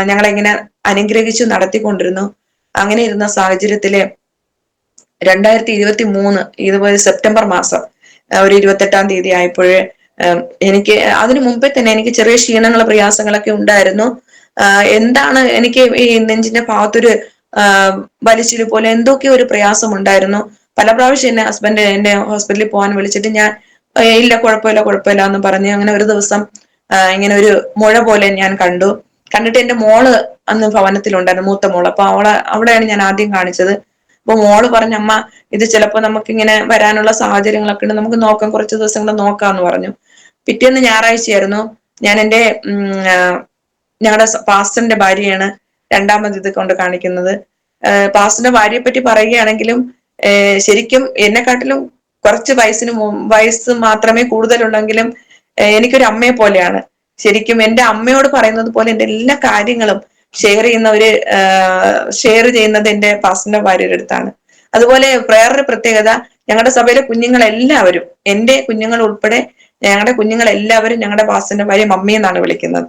ഞങ്ങളിങ്ങനെ അനുഗ്രഹിച്ചു നടത്തിക്കൊണ്ടിരുന്നു. അങ്ങനെ ഇരുന്ന സാഹചര്യത്തില് 2023 ഇതുപോലെ സെപ്റ്റംബർ മാസം ഒരു 28-ാം തീയതി ആയപ്പോഴ് എനിക്ക് അതിനു മുമ്പേ തന്നെ എനിക്ക് ചെറിയ ക്ഷീണങ്ങൾ പ്രയാസങ്ങളൊക്കെ ഉണ്ടായിരുന്നു. എന്താണ് എനിക്ക് ഈ നെഞ്ചിന്റെ ഭാഗത്തൊരു വലിച്ചില് പോലെ എന്തൊക്കെയോ ഒരു പ്രയാസം ഉണ്ടായിരുന്നു. പല പ്രാവശ്യം എന്നെ ഹസ്ബൻഡ് എന്നെ ഹോസ്പിറ്റലിൽ പോകാൻ വിളിച്ചിട്ട് ഞാൻ ഇല്ല കുഴപ്പമില്ല എന്ന് പറഞ്ഞ് അങ്ങനെ ഒരു ദിവസം ഇങ്ങനെ ഒരു മുഴ പോലെ ഞാൻ കണ്ടിട്ട് എന്റെ മോള് അന്ന് ഭവനത്തിലുണ്ടായിരുന്നു, മൂത്ത മോള്. അപ്പൊ അവളെയാണ് ഞാൻ ആദ്യം കാണിച്ചത്. അപ്പൊ മോള് പറഞ്ഞ അമ്മ ഇത് ചിലപ്പോ നമുക്കിങ്ങനെ വരാനുള്ള സാഹചര്യങ്ങളൊക്കെ ഉണ്ട്, നമുക്ക് നോക്കാം, കുറച്ച് ദിവസങ്ങൾ നോക്കാന്ന് പറഞ്ഞു. പിറ്റേന്ന് ഞായറാഴ്ചയായിരുന്നു. ഞാൻ എന്റെ ഞങ്ങളുടെ പാസ്റ്ററിന്റെ ഭാര്യയാണ് രണ്ടാമത് ഇത് കൊണ്ട് കാണിക്കുന്നത്. പാസ്റ്ററിന്റെ ഭാര്യയെ പറ്റി പറയുകയാണെങ്കിലും ശരിക്കും എന്നെക്കാട്ടിലും കുറച്ച് വയസ്സ് മാത്രമേ കൂടുതലുണ്ടെങ്കിലും എനിക്കൊരു അമ്മയെ പോലെയാണ്. ശരിക്കും എന്റെ അമ്മയോട് പറയുന്നത് പോലെ എന്റെ എല്ലാ കാര്യങ്ങളും ഷെയർ ചെയ്യുന്നത് എന്റെ പാസ്റ്ററിന്റെ ഭാര്യയുടെ അടുത്താണ്. അതുപോലെ വേറൊരു പ്രത്യേകത, ഞങ്ങളുടെ സഭയിലെ കുഞ്ഞുങ്ങളെല്ലാവരും, എന്റെ കുഞ്ഞുങ്ങൾ ഉൾപ്പെടെ ഞങ്ങളുടെ കുഞ്ഞുങ്ങളെല്ലാവരും ഞങ്ങളുടെ പാസ്റ്ററിന്റെ ഭാര്യ മമ്മി എന്നാണ് വിളിക്കുന്നത്.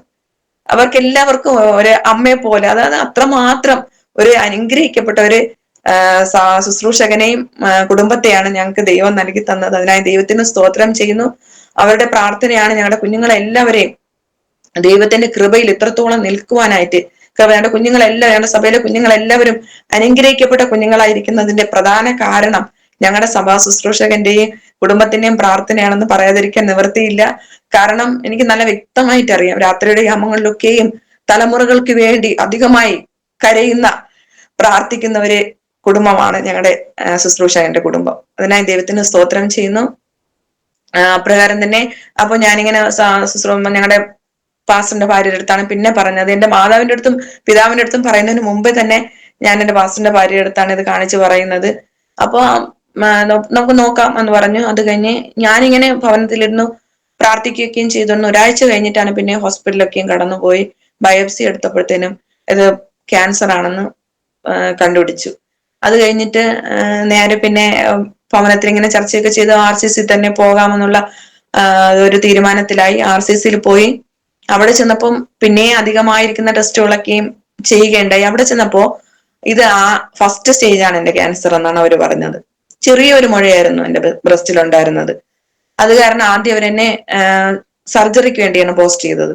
അവർക്ക് എല്ലാവർക്കും ഒരു അമ്മയെ പോലെ, അതായത് അത്രമാത്രം ഒരു അനുഗ്രഹിക്കപ്പെട്ട ഒരു ശുശ്രൂഷകനെയും കുടുംബത്തെയാണ് ഞങ്ങൾക്ക് ദൈവം നൽകി തന്നത്. അതിനായി ദൈവത്തിന് സ്തോത്രം ചെയ്യുന്നു. അവരുടെ പ്രാർത്ഥനയാണ് ഞങ്ങളുടെ കുഞ്ഞുങ്ങളെല്ലാവരെയും ദൈവത്തിന്റെ കൃപയിൽ ഇത്രത്തോളം നിൽക്കുവാനായിട്ട്. ഞങ്ങളുടെ ഞങ്ങളുടെ സഭയിലെ കുഞ്ഞുങ്ങളെല്ലാവരും അനുഗ്രഹിക്കപ്പെട്ട കുഞ്ഞുങ്ങളായിരിക്കുന്നതിന്റെ പ്രധാന കാരണം ഞങ്ങളുടെ സഭാ ശുശ്രൂഷകന്റെയും കുടുംബത്തിന്റെയും പ്രാർത്ഥനയാണെന്ന് പറയാതിരിക്കാൻ നിവൃത്തിയില്ല. കാരണം എനിക്ക് നല്ല വ്യക്തമായിട്ട് അറിയാം, രാത്രിയുടെ യാമങ്ങളിലൊക്കെയും തലമുറകൾക്ക് വേണ്ടി അധികമായി കരയുന്ന പ്രാർത്ഥിക്കുന്ന ഒരു കുടുംബമാണ് ഞങ്ങളുടെ ശുശ്രൂഷകന്റെ കുടുംബം. അതിനായി ദൈവത്തിന് സ്തോത്രം ചെയ്യുന്നു. അപ്രകാരം തന്നെ അപ്പൊ ഞാനിങ്ങനെ ഞങ്ങളുടെ പാസ്റ്ററിന്റെ ഭാര്യയുടെ അടുത്താണ് പിന്നെ പറഞ്ഞത്. എന്റെ മാതാവിന്റെ അടുത്തും പിതാവിന്റെ അടുത്തും പറയുന്നതിന് മുമ്പേ തന്നെ ഞാൻ എന്റെ പാസ്റ്ററിന്റെ ഭാര്യയുടെ അടുത്താണ് ഇത് കാണിച്ചു പറയുന്നത്. അപ്പൊ നമുക്ക് നോക്കാം എന്ന് പറഞ്ഞു. അത് കഴിഞ്ഞ് ഞാനിങ്ങനെ ഭവനത്തിലിരുന്നു പ്രാർത്ഥിക്കുകയും ചെയ്തിരുന്നു. ഒരാഴ്ച കഴിഞ്ഞിട്ടാണ് പിന്നെ ഹോസ്പിറ്റലിലൊക്കെയും കടന്നുപോയി. ബയോപ്സി എടുത്തപ്പോഴത്തേനും ഇത് ക്യാൻസർ ആണെന്ന് കണ്ടുപിടിച്ചു. അത് കഴിഞ്ഞിട്ട് നേരെ പിന്നെ ഭവനത്തിൽ ഇങ്ങനെ ചർച്ചയൊക്കെ ചെയ്ത് RCC തന്നെ പോകാമെന്നുള്ള ഒരു തീരുമാനത്തിലായി. RCCയിൽ പോയി. അവിടെ ചെന്നപ്പം പിന്നെ അധികമായിരിക്കുന്ന ടെസ്റ്റുകളൊക്കെയും ചെയ്യുകയുണ്ടായി. അവിടെ ചെന്നപ്പോ ഇത് ഫസ്റ്റ് സ്റ്റേജാണ് എന്റെ ക്യാൻസർ എന്നാണ് അവർ പറഞ്ഞത്. ചെറിയൊരു മുഴയായിരുന്നു എന്റെ ബ്രസ്റ്റിലുണ്ടായിരുന്നത്. അത് കാരണം ആദ്യം അവരെന്നെ സർജറിക്ക് വേണ്ടിയാണ് പോസ്റ്റ് ചെയ്തത്.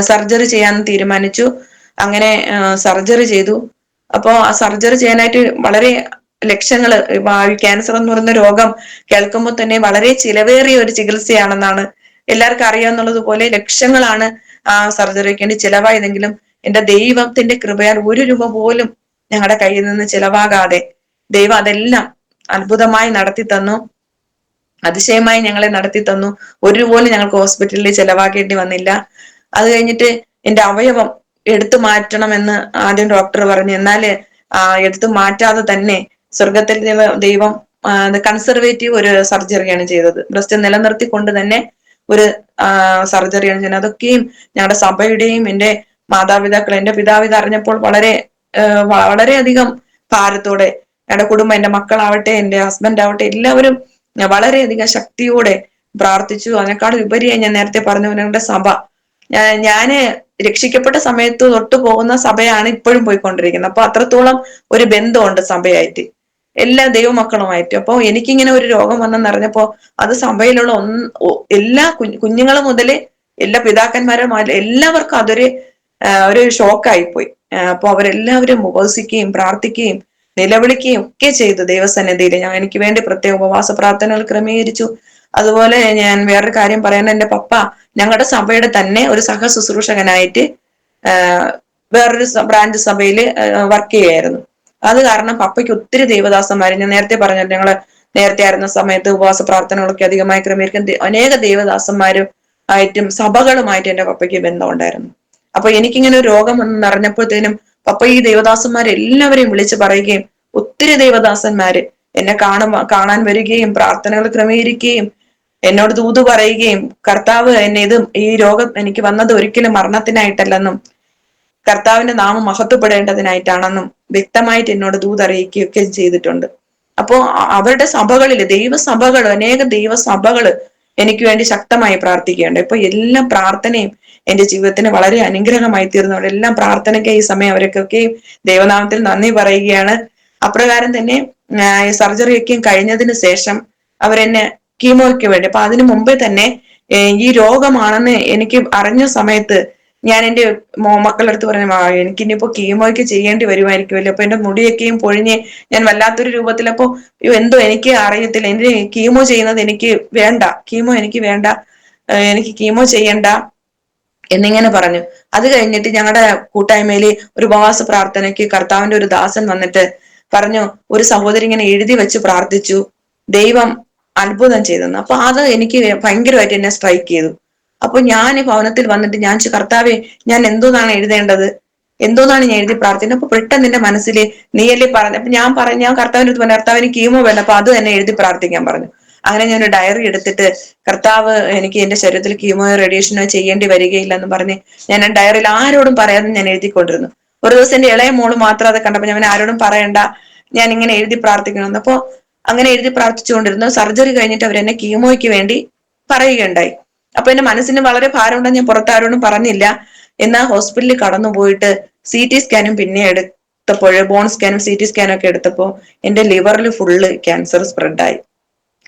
സർജറി ചെയ്യാൻ തീരുമാനിച്ചു. അങ്ങനെ സർജറി ചെയ്തു. അപ്പോ ആ സർജറി ചെയ്യാനായിട്ട് വളരെ ലക്ഷങ്ങള്, ക്യാൻസർ എന്ന് പറയുന്ന രോഗം കേൾക്കുമ്പോൾ തന്നെ വളരെ ചിലവേറിയ ഒരു ചികിത്സയാണെന്നാണ് എല്ലാവർക്കും അറിയാവുന്നത് പോലെ ലക്ഷങ്ങളാണ് ആ സർജറിക്ക് വേണ്ടി ചിലവായതെങ്കിലും എന്റെ ദൈവത്തിന്റെ കൃപയാൽ 1 രൂപ പോലും ഞങ്ങളുടെ കയ്യിൽ നിന്ന് ചിലവാകാതെ ദൈവം അതെല്ലാം അത്ഭുതമായി നടത്തി തന്നു. അതിശയമായി ഞങ്ങളെ നടത്തി തന്നു. 1 രൂപ പോലും ഞങ്ങൾക്ക് ഹോസ്പിറ്റലിൽ ചിലവാക്കേണ്ടി വന്നില്ല. അത് കഴിഞ്ഞിട്ട് എന്റെ അവയവം എടുത്തു മാറ്റണമെന്ന് ആദ്യം ഡോക്ടർ പറഞ്ഞു. എന്നാല് എടുത്തു മാറ്റാതെ തന്നെ സ്വർഗത്തിൽ ദൈവം കൺസർവേറ്റീവ് ഒരു സർജറിയാണ് ചെയ്തത്. ബ്രസ്റ്റ് നിലനിർത്തിക്കൊണ്ട് തന്നെ ഒരു സർജറിയാണ് ചെയ്യുന്നത്. അതൊക്കെയും ഞങ്ങളുടെ സഭയുടെയും എന്റെ മാതാപിതാക്കൾ, എന്റെ പിതാവ് ഇത് അറിഞ്ഞപ്പോൾ വളരെയധികം ഭാരത്തോടെ ഞങ്ങളുടെ കുടുംബം, എന്റെ മക്കളാവട്ടെ എന്റെ ഹസ്ബൻഡ് ആവട്ടെ എല്ലാവരും വളരെയധികം ശക്തിയോടെ പ്രാർത്ഥിച്ചു. അതിനേക്കാളും ഉപരിയായി ഞാൻ നേരത്തെ പറഞ്ഞു ഞങ്ങളുടെ സഭ, ഞാന് രക്ഷിക്കപ്പെട്ട സമയത്ത് തൊട്ട് പോകുന്ന സഭയാണ് ഇപ്പോഴും പോയിക്കൊണ്ടിരിക്കുന്നത്. അപ്പൊ അത്രത്തോളം ഒരു ബന്ധമുണ്ട് സഭയായിട്ട്, എല്ലാ ദൈവമക്കളുമായിട്ട്. അപ്പൊ എനിക്കിങ്ങനെ ഒരു രോഗം വന്നെന്നറിഞ്ഞപ്പോ അത് സഭയിലുള്ള എല്ലാ കുഞ്ഞുങ്ങൾ മുതല് എല്ലാ പിതാക്കന്മാരും എല്ലാവർക്കും ഒരു ഷോക്കായി പോയി. അപ്പൊ അവരെല്ലാവരും ഉപവസിക്കുകയും പ്രാർത്ഥിക്കുകയും നിലവിളിക്കുകയും ഒക്കെ ചെയ്തു ദൈവസന്നിധിയിൽ. എനിക്ക് വേണ്ടി പ്രത്യേക ഉപവാസ പ്രാർത്ഥനകൾ ക്രമീകരിച്ചു. അതുപോലെ ഞാൻ വേറൊരു കാര്യം പറയാൻ, എന്റെ പപ്പ ഞങ്ങളുടെ സഭയുടെ തന്നെ ഒരു സഹ ശുശ്രൂഷകനായിട്ട് വേറൊരു ബ്രാഞ്ച് സഭയിൽ വർക്ക് ചെയ്യായിരുന്നു. അത് കാരണം പപ്പയ്ക്ക് ഒത്തിരി ദൈവദാസന്മാര്, ഞാൻ നേരത്തെ പറഞ്ഞല്ലോ ഞങ്ങള് നേരത്തെ ആയിരുന്ന സമയത്ത് ഉപവാസ പ്രാർത്ഥനകളൊക്കെ അധികമായി ക്രമീകരിക്കാൻ അനേക ദൈവദാസന്മാരും ആയിട്ടും സഭകളുമായിട്ട് എന്റെ പപ്പയ്ക്ക് ബന്ധമുണ്ടായിരുന്നു. അപ്പൊ എനിക്കിങ്ങനെ ഒരു രോഗം എന്ന് അറിഞ്ഞപ്പോഴത്തേനും പപ്പ ഈ ദൈവദാസന്മാരെല്ലാവരെയും വിളിച്ചു പറയുകയും ഒത്തിരി ദൈവദാസന്മാര് എന്നെ കാണാൻ വരികയും പ്രാർത്ഥനകൾ ക്രമീകരിക്കുകയും എന്നോട് ദൂത് പറയുകയും കർത്താവ് എന്നെ ഈ രോഗം എനിക്ക് വന്നത് ഒരിക്കലും മരണത്തിനായിട്ടല്ലെന്നും കർത്താവിന്റെ നാമം മഹത്വപ്പെടേണ്ടതിനായിട്ടാണെന്നും വ്യക്തമായിട്ട് എന്നോട് ദൂത് അറിയിക്കുകയൊക്കെ ചെയ്തിട്ടുണ്ട്. അപ്പോ അവരുടെ സഭകളില് ദൈവസഭകള് അനേക ദൈവസഭകള് എനിക്ക് വേണ്ടി ശക്തമായി പ്രാർത്ഥിക്കുകയുണ്ട്. ഇപ്പൊ എല്ലാ പ്രാർത്ഥനയും എന്റെ ജീവിതത്തിന് വളരെ അനുഗ്രഹമായി തീർന്നു. അവരെല്ലാം പ്രാർത്ഥനയ്ക്ക് ഈ സമയം അവരൊക്കെയും ദൈവനാമത്തിൽ നന്ദി പറയുകയാണ്. അപ്രകാരം തന്നെ സർജറിയൊക്കെയും കഴിഞ്ഞതിന് ശേഷം അവരെന്നെ കീമോയ്ക്ക് വേണ്ടി, അപ്പൊ അതിനു മുമ്പേ തന്നെ ഈ രോഗമാണെന്ന് എനിക്ക് അറിഞ്ഞ സമയത്ത് ഞാൻ എന്റെ മക്കളുടെ അടുത്ത് പറഞ്ഞു, എനിക്കിനിയിപ്പോ കീമോയ്ക്ക് ചെയ്യേണ്ടി വരുമായിരിക്കുമല്ലോ. അപ്പൊ എന്റെ മുടിയൊക്കെയും പൊഴിഞ്ഞ് ഞാൻ വല്ലാത്തൊരു രൂപത്തിൽ, അപ്പൊ എന്തോ എനിക്ക് അറിയത്തില്ല, എന്റെ കീമോ ചെയ്യുന്നത് എനിക്ക് വേണ്ട, കീമോ എനിക്ക് വേണ്ട, എനിക്ക് കീമോ ചെയ്യണ്ട എന്നിങ്ങനെ പറഞ്ഞു. അത് കഴിഞ്ഞിട്ട് ഞങ്ങളുടെ കൂട്ടായ്മയിൽ ഒരു ഉപവാസ പ്രാർത്ഥനയ്ക്ക് കർത്താവിന്റെ ഒരു ദാസൻ വന്നിട്ട് പറഞ്ഞു, ഒരു സഹോദരി ഇങ്ങനെ എഴുതി വെച്ച് പ്രാർത്ഥിച്ചു, ദൈവം അത്ഭുതം ചെയ്തെന്ന്. അപ്പൊ അത് എനിക്ക് ഭയങ്കരമായിട്ട് എന്നെ സ്ട്രൈക്ക് ചെയ്തു. അപ്പൊ ഞാൻ ഭവനത്തിൽ വന്നിട്ട് ഞാൻ കർത്താവെ, ഞാൻ എന്തോന്നാണ് എഴുതേണ്ടത്, എന്തോന്നാണ് ഞാൻ എഴുതി പ്രാർത്ഥിക്കുന്നത്? അപ്പൊ പെട്ടെന്ന് എന്റെ മനസ്സിൽ നീയല്ലേ പറഞ്ഞു. അപ്പൊ ഞാൻ കർത്താവിന്റെ അടുത്ത് പറഞ്ഞു, കർത്താവിന് കീമോ വേണ്ട, അപ്പൊ അത് തന്നെ എഴുതി പ്രാർത്ഥിക്കാൻ പറഞ്ഞു. അങ്ങനെ ഞാൻ ഒരു ഡയറി എടുത്തിട്ട്, കർത്താവ് എനിക്ക് എന്റെ ശരീരത്തിൽ കീമോയോ റേഡിയേഷനോ ചെയ്യേണ്ടി വരികയില്ല എന്ന് പറഞ്ഞ് ഞാൻ ഡയറിയിൽ ആരോടും പറയാതെ ഞാൻ എഴുതിക്കൊണ്ടിരുന്നു. ഒരു ദിവസം എന്റെ ഇളയ മോള് മാത്രം അത് കണ്ടപ്പോ ഞാൻ ആരോടും പറയണ്ട, ഞാൻ ഇങ്ങനെ എഴുതി പ്രാർത്ഥിക്കണം. അപ്പൊ അങ്ങനെ എഴുതി പ്രാർത്ഥിച്ചുകൊണ്ടിരുന്നു. സർജറി കഴിഞ്ഞിട്ട് അവരെന്നെ കീമോയ്ക്ക് വേണ്ടി പറയുകയുണ്ടായി. അപ്പൊ എന്റെ മനസ്സിന് വളരെ ഭാരമുണ്ടെന്ന് ഞാൻ പുറത്താരോടും പറഞ്ഞില്ല. എന്നാൽ ഹോസ്പിറ്റലിൽ കടന്നുപോയിട്ട് CT സ്കാനും പിന്നെ എടുത്തപ്പോൾ, ബോൺ സ്കാനും CT സ്കാനും ഒക്കെ എടുത്തപ്പോ എന്റെ ലിവറിൽ ഫുള്ള് ക്യാൻസർ സ്പ്രെഡായി.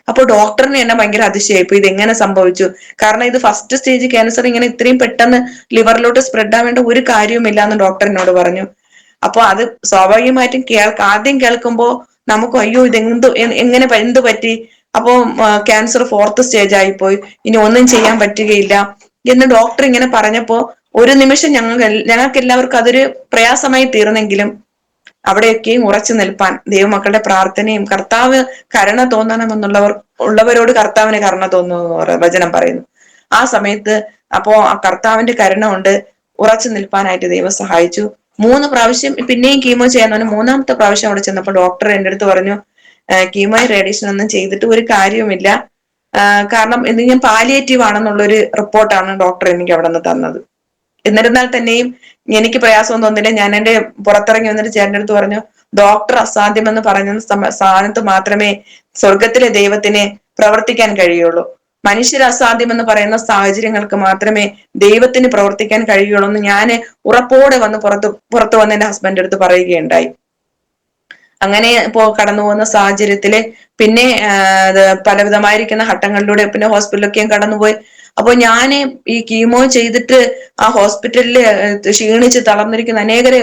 അപ്പൊ ഡോക്ടറിന് എന്നെ ഭയങ്കര അതിശയായി, ഇത് എങ്ങനെ സംഭവിച്ചു? കാരണം ഇത് ഫസ്റ്റ് സ്റ്റേജ് ക്യാൻസർ, ഇങ്ങനെ ഇത്രയും പെട്ടെന്ന് ലിവറിലോട്ട് സ്പ്രെഡ് ആവേണ്ട ഒരു കാര്യവുമില്ല എന്ന് ഡോക്ടർ എന്നോട് പറഞ്ഞു. അപ്പൊ അത് സ്വാഭാവികമായിട്ടും ആദ്യം കേൾക്കുമ്പോ നമുക്ക് അയ്യോ എങ്ങനെ എന്ത് പറ്റി, അപ്പോ ക്യാൻസർ 4th സ്റ്റേജ് ആയിപ്പോയി, ഇനി ഒന്നും ചെയ്യാൻ പറ്റുകയില്ല എന്ന് ഡോക്ടർ ഇങ്ങനെ പറഞ്ഞപ്പോ ഒരു നിമിഷം ഞങ്ങൾക്ക് എല്ലാവർക്കും അതൊരു പ്രയാസമായി തീർന്നെങ്കിലും അവിടെയൊക്കെയും ഉറച്ചു നിൽപ്പാൻ ദൈവമക്കളുടെ പ്രാർത്ഥനയും, കർത്താവ് കരുണ ഉള്ളവരോട് കർത്താവിന് കരുണ തോന്നുന്നു വചനം പറയുന്നു. ആ സമയത്ത് അപ്പോ ആ കർത്താവിന്റെ കരുണ കൊണ്ട് ഉറച്ചു നിൽപ്പാനായിട്ട് ദൈവം സഹായിച്ചു. 3 പ്രാവശ്യം പിന്നെയും കീമോ ചെയ്യാൻ പറഞ്ഞു. 3ാമത്തെ പ്രാവശ്യം അവിടെ ചെന്നപ്പോൾ ഡോക്ടർ എന്റെ അടുത്ത് പറഞ്ഞു, കീമോ റേഡിയേഷൻ ഒന്നും ചെയ്തിട്ട് ഒരു കാര്യവുമില്ല, കാരണം ഇത് ഞാൻ പാലിയേറ്റീവ് ആണെന്നുള്ളൊരു റിപ്പോർട്ടാണ് ഡോക്ടർ എനിക്ക് അവിടെ നിന്ന് തന്നത്. എന്നിരുന്നാൽ തന്നെയും എനിക്ക് പ്രയാസം തോന്നില്ല. ഞാൻ എന്റെ പുറത്തിറങ്ങി വന്നിട്ട് ചേട്ടൻ്റെ അടുത്ത് പറഞ്ഞു, ഡോക്ടർ അസാധ്യമെന്ന് പറയുന്ന സ്ഥാനത്ത് മാത്രമേ സ്വർഗത്തിലെ ദൈവത്തിന് പ്രവർത്തിക്കാൻ കഴിയുള്ളൂ. മനുഷ്യർ അസാധ്യമെന്ന് പറയുന്ന സാഹചര്യങ്ങൾക്ക് മാത്രമേ ദൈവത്തിന് പ്രവർത്തിക്കാൻ കഴിയുള്ളൂ എന്ന് ഞാൻ ഉറപ്പോടെ വന്ന് പുറത്തു വന്ന് എന്റെ ഹസ്ബൻഡിന്റെ അടുത്ത് പറയുകയുണ്ടായി. അങ്ങനെ കടന്നു പോകുന്ന സാഹചര്യത്തില് പിന്നെ പലവിധമായിരിക്കുന്ന ഘട്ടങ്ങളിലൂടെ പിന്നെ ഹോസ്പിറ്റലൊക്കെയും കടന്നുപോയി. അപ്പൊ ഞാന് ഈ കീമോ ചെയ്തിട്ട് ആ ഹോസ്പിറ്റലില് ക്ഷീണിച്ച് തളർന്നിരിക്കുന്ന അനേകരെ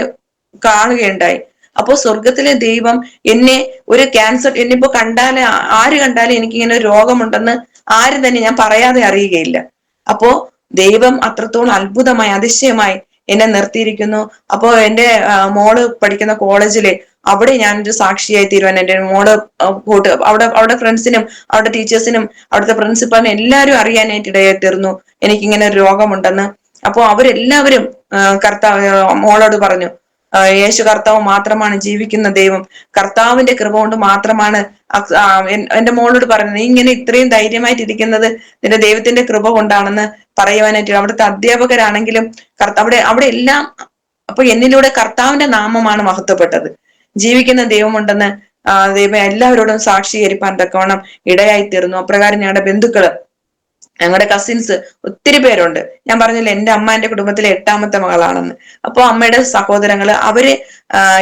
കാണുകയുണ്ടായി. അപ്പോ സ്വർഗത്തിലെ ദൈവം എന്നെ ഒരു ക്യാൻസർ, എന്നിപ്പോ കണ്ടാല് ആര് കണ്ടാലും എനിക്കിങ്ങനെ ഒരു രോഗമുണ്ടെന്ന് ആരും തന്നെ ഞാൻ പറയാതെ അറിയുകയില്ല. അപ്പോ ദൈവം അത്രത്തോളം അത്ഭുതമായി അതിശയമായി എന്നെ നിർത്തിയിരിക്കുന്നു. അപ്പോ എന്റെ മോള് പഠിക്കുന്ന കോളേജില് അവിടെ ഞാനൊരു സാക്ഷിയായി തീരുവാൻ, എന്റെ മോള് അവിടെ ഫ്രണ്ട്സിനും അവിടെ ടീച്ചേഴ്സിനും അവിടുത്തെ പ്രിൻസിപ്പലിനും എല്ലാവരും അറിയാനായിട്ട് ഇടയായി തീർന്നു എനിക്കിങ്ങനെ ഒരു രോഗമുണ്ടെന്ന്. അപ്പോ അവരെല്ലാവരും മോളോട് പറഞ്ഞു, യേശു കർത്താവ് മാത്രമാണ് ജീവിക്കുന്ന ദൈവം, കർത്താവിന്റെ കൃപ കൊണ്ട് മാത്രമാണ്. എന്റെ മോളോട് പറഞ്ഞു, നീ ഇങ്ങനെ ഇത്രയും ധൈര്യമായിട്ട് ഇരിക്കുന്നത് നിന്റെ ദൈവത്തിന്റെ കൃപ കൊണ്ടാണെന്ന് പറയുവാനായിട്ട് അവിടുത്തെ അധ്യാപകരാണെങ്കിലും അവിടെ എല്ലാം. അപ്പൊ എന്നിലൂടെ കർത്താവിന്റെ നാമമാണ് മഹത്വപ്പെട്ടത്. ജീവിക്കുന്ന ദൈവമുണ്ടെന്ന് ദൈവം എല്ലാവരോടും സാക്ഷീകരിപ്പാൻ തക്കവണ്ണം ഇടയായി തീർന്നു. അപ്രകാരം ഞങ്ങളുടെ ബന്ധുക്കള്, ഞങ്ങളുടെ കസിൻസ് ഒത്തിരി പേരുണ്ട്. ഞാൻ പറഞ്ഞില്ല എന്റെ അമ്മ എന്റെ കുടുംബത്തിലെ 8ാമത്തെ മകളാണെന്ന്. അപ്പൊ അമ്മയുടെ സഹോദരങ്ങള് അവര്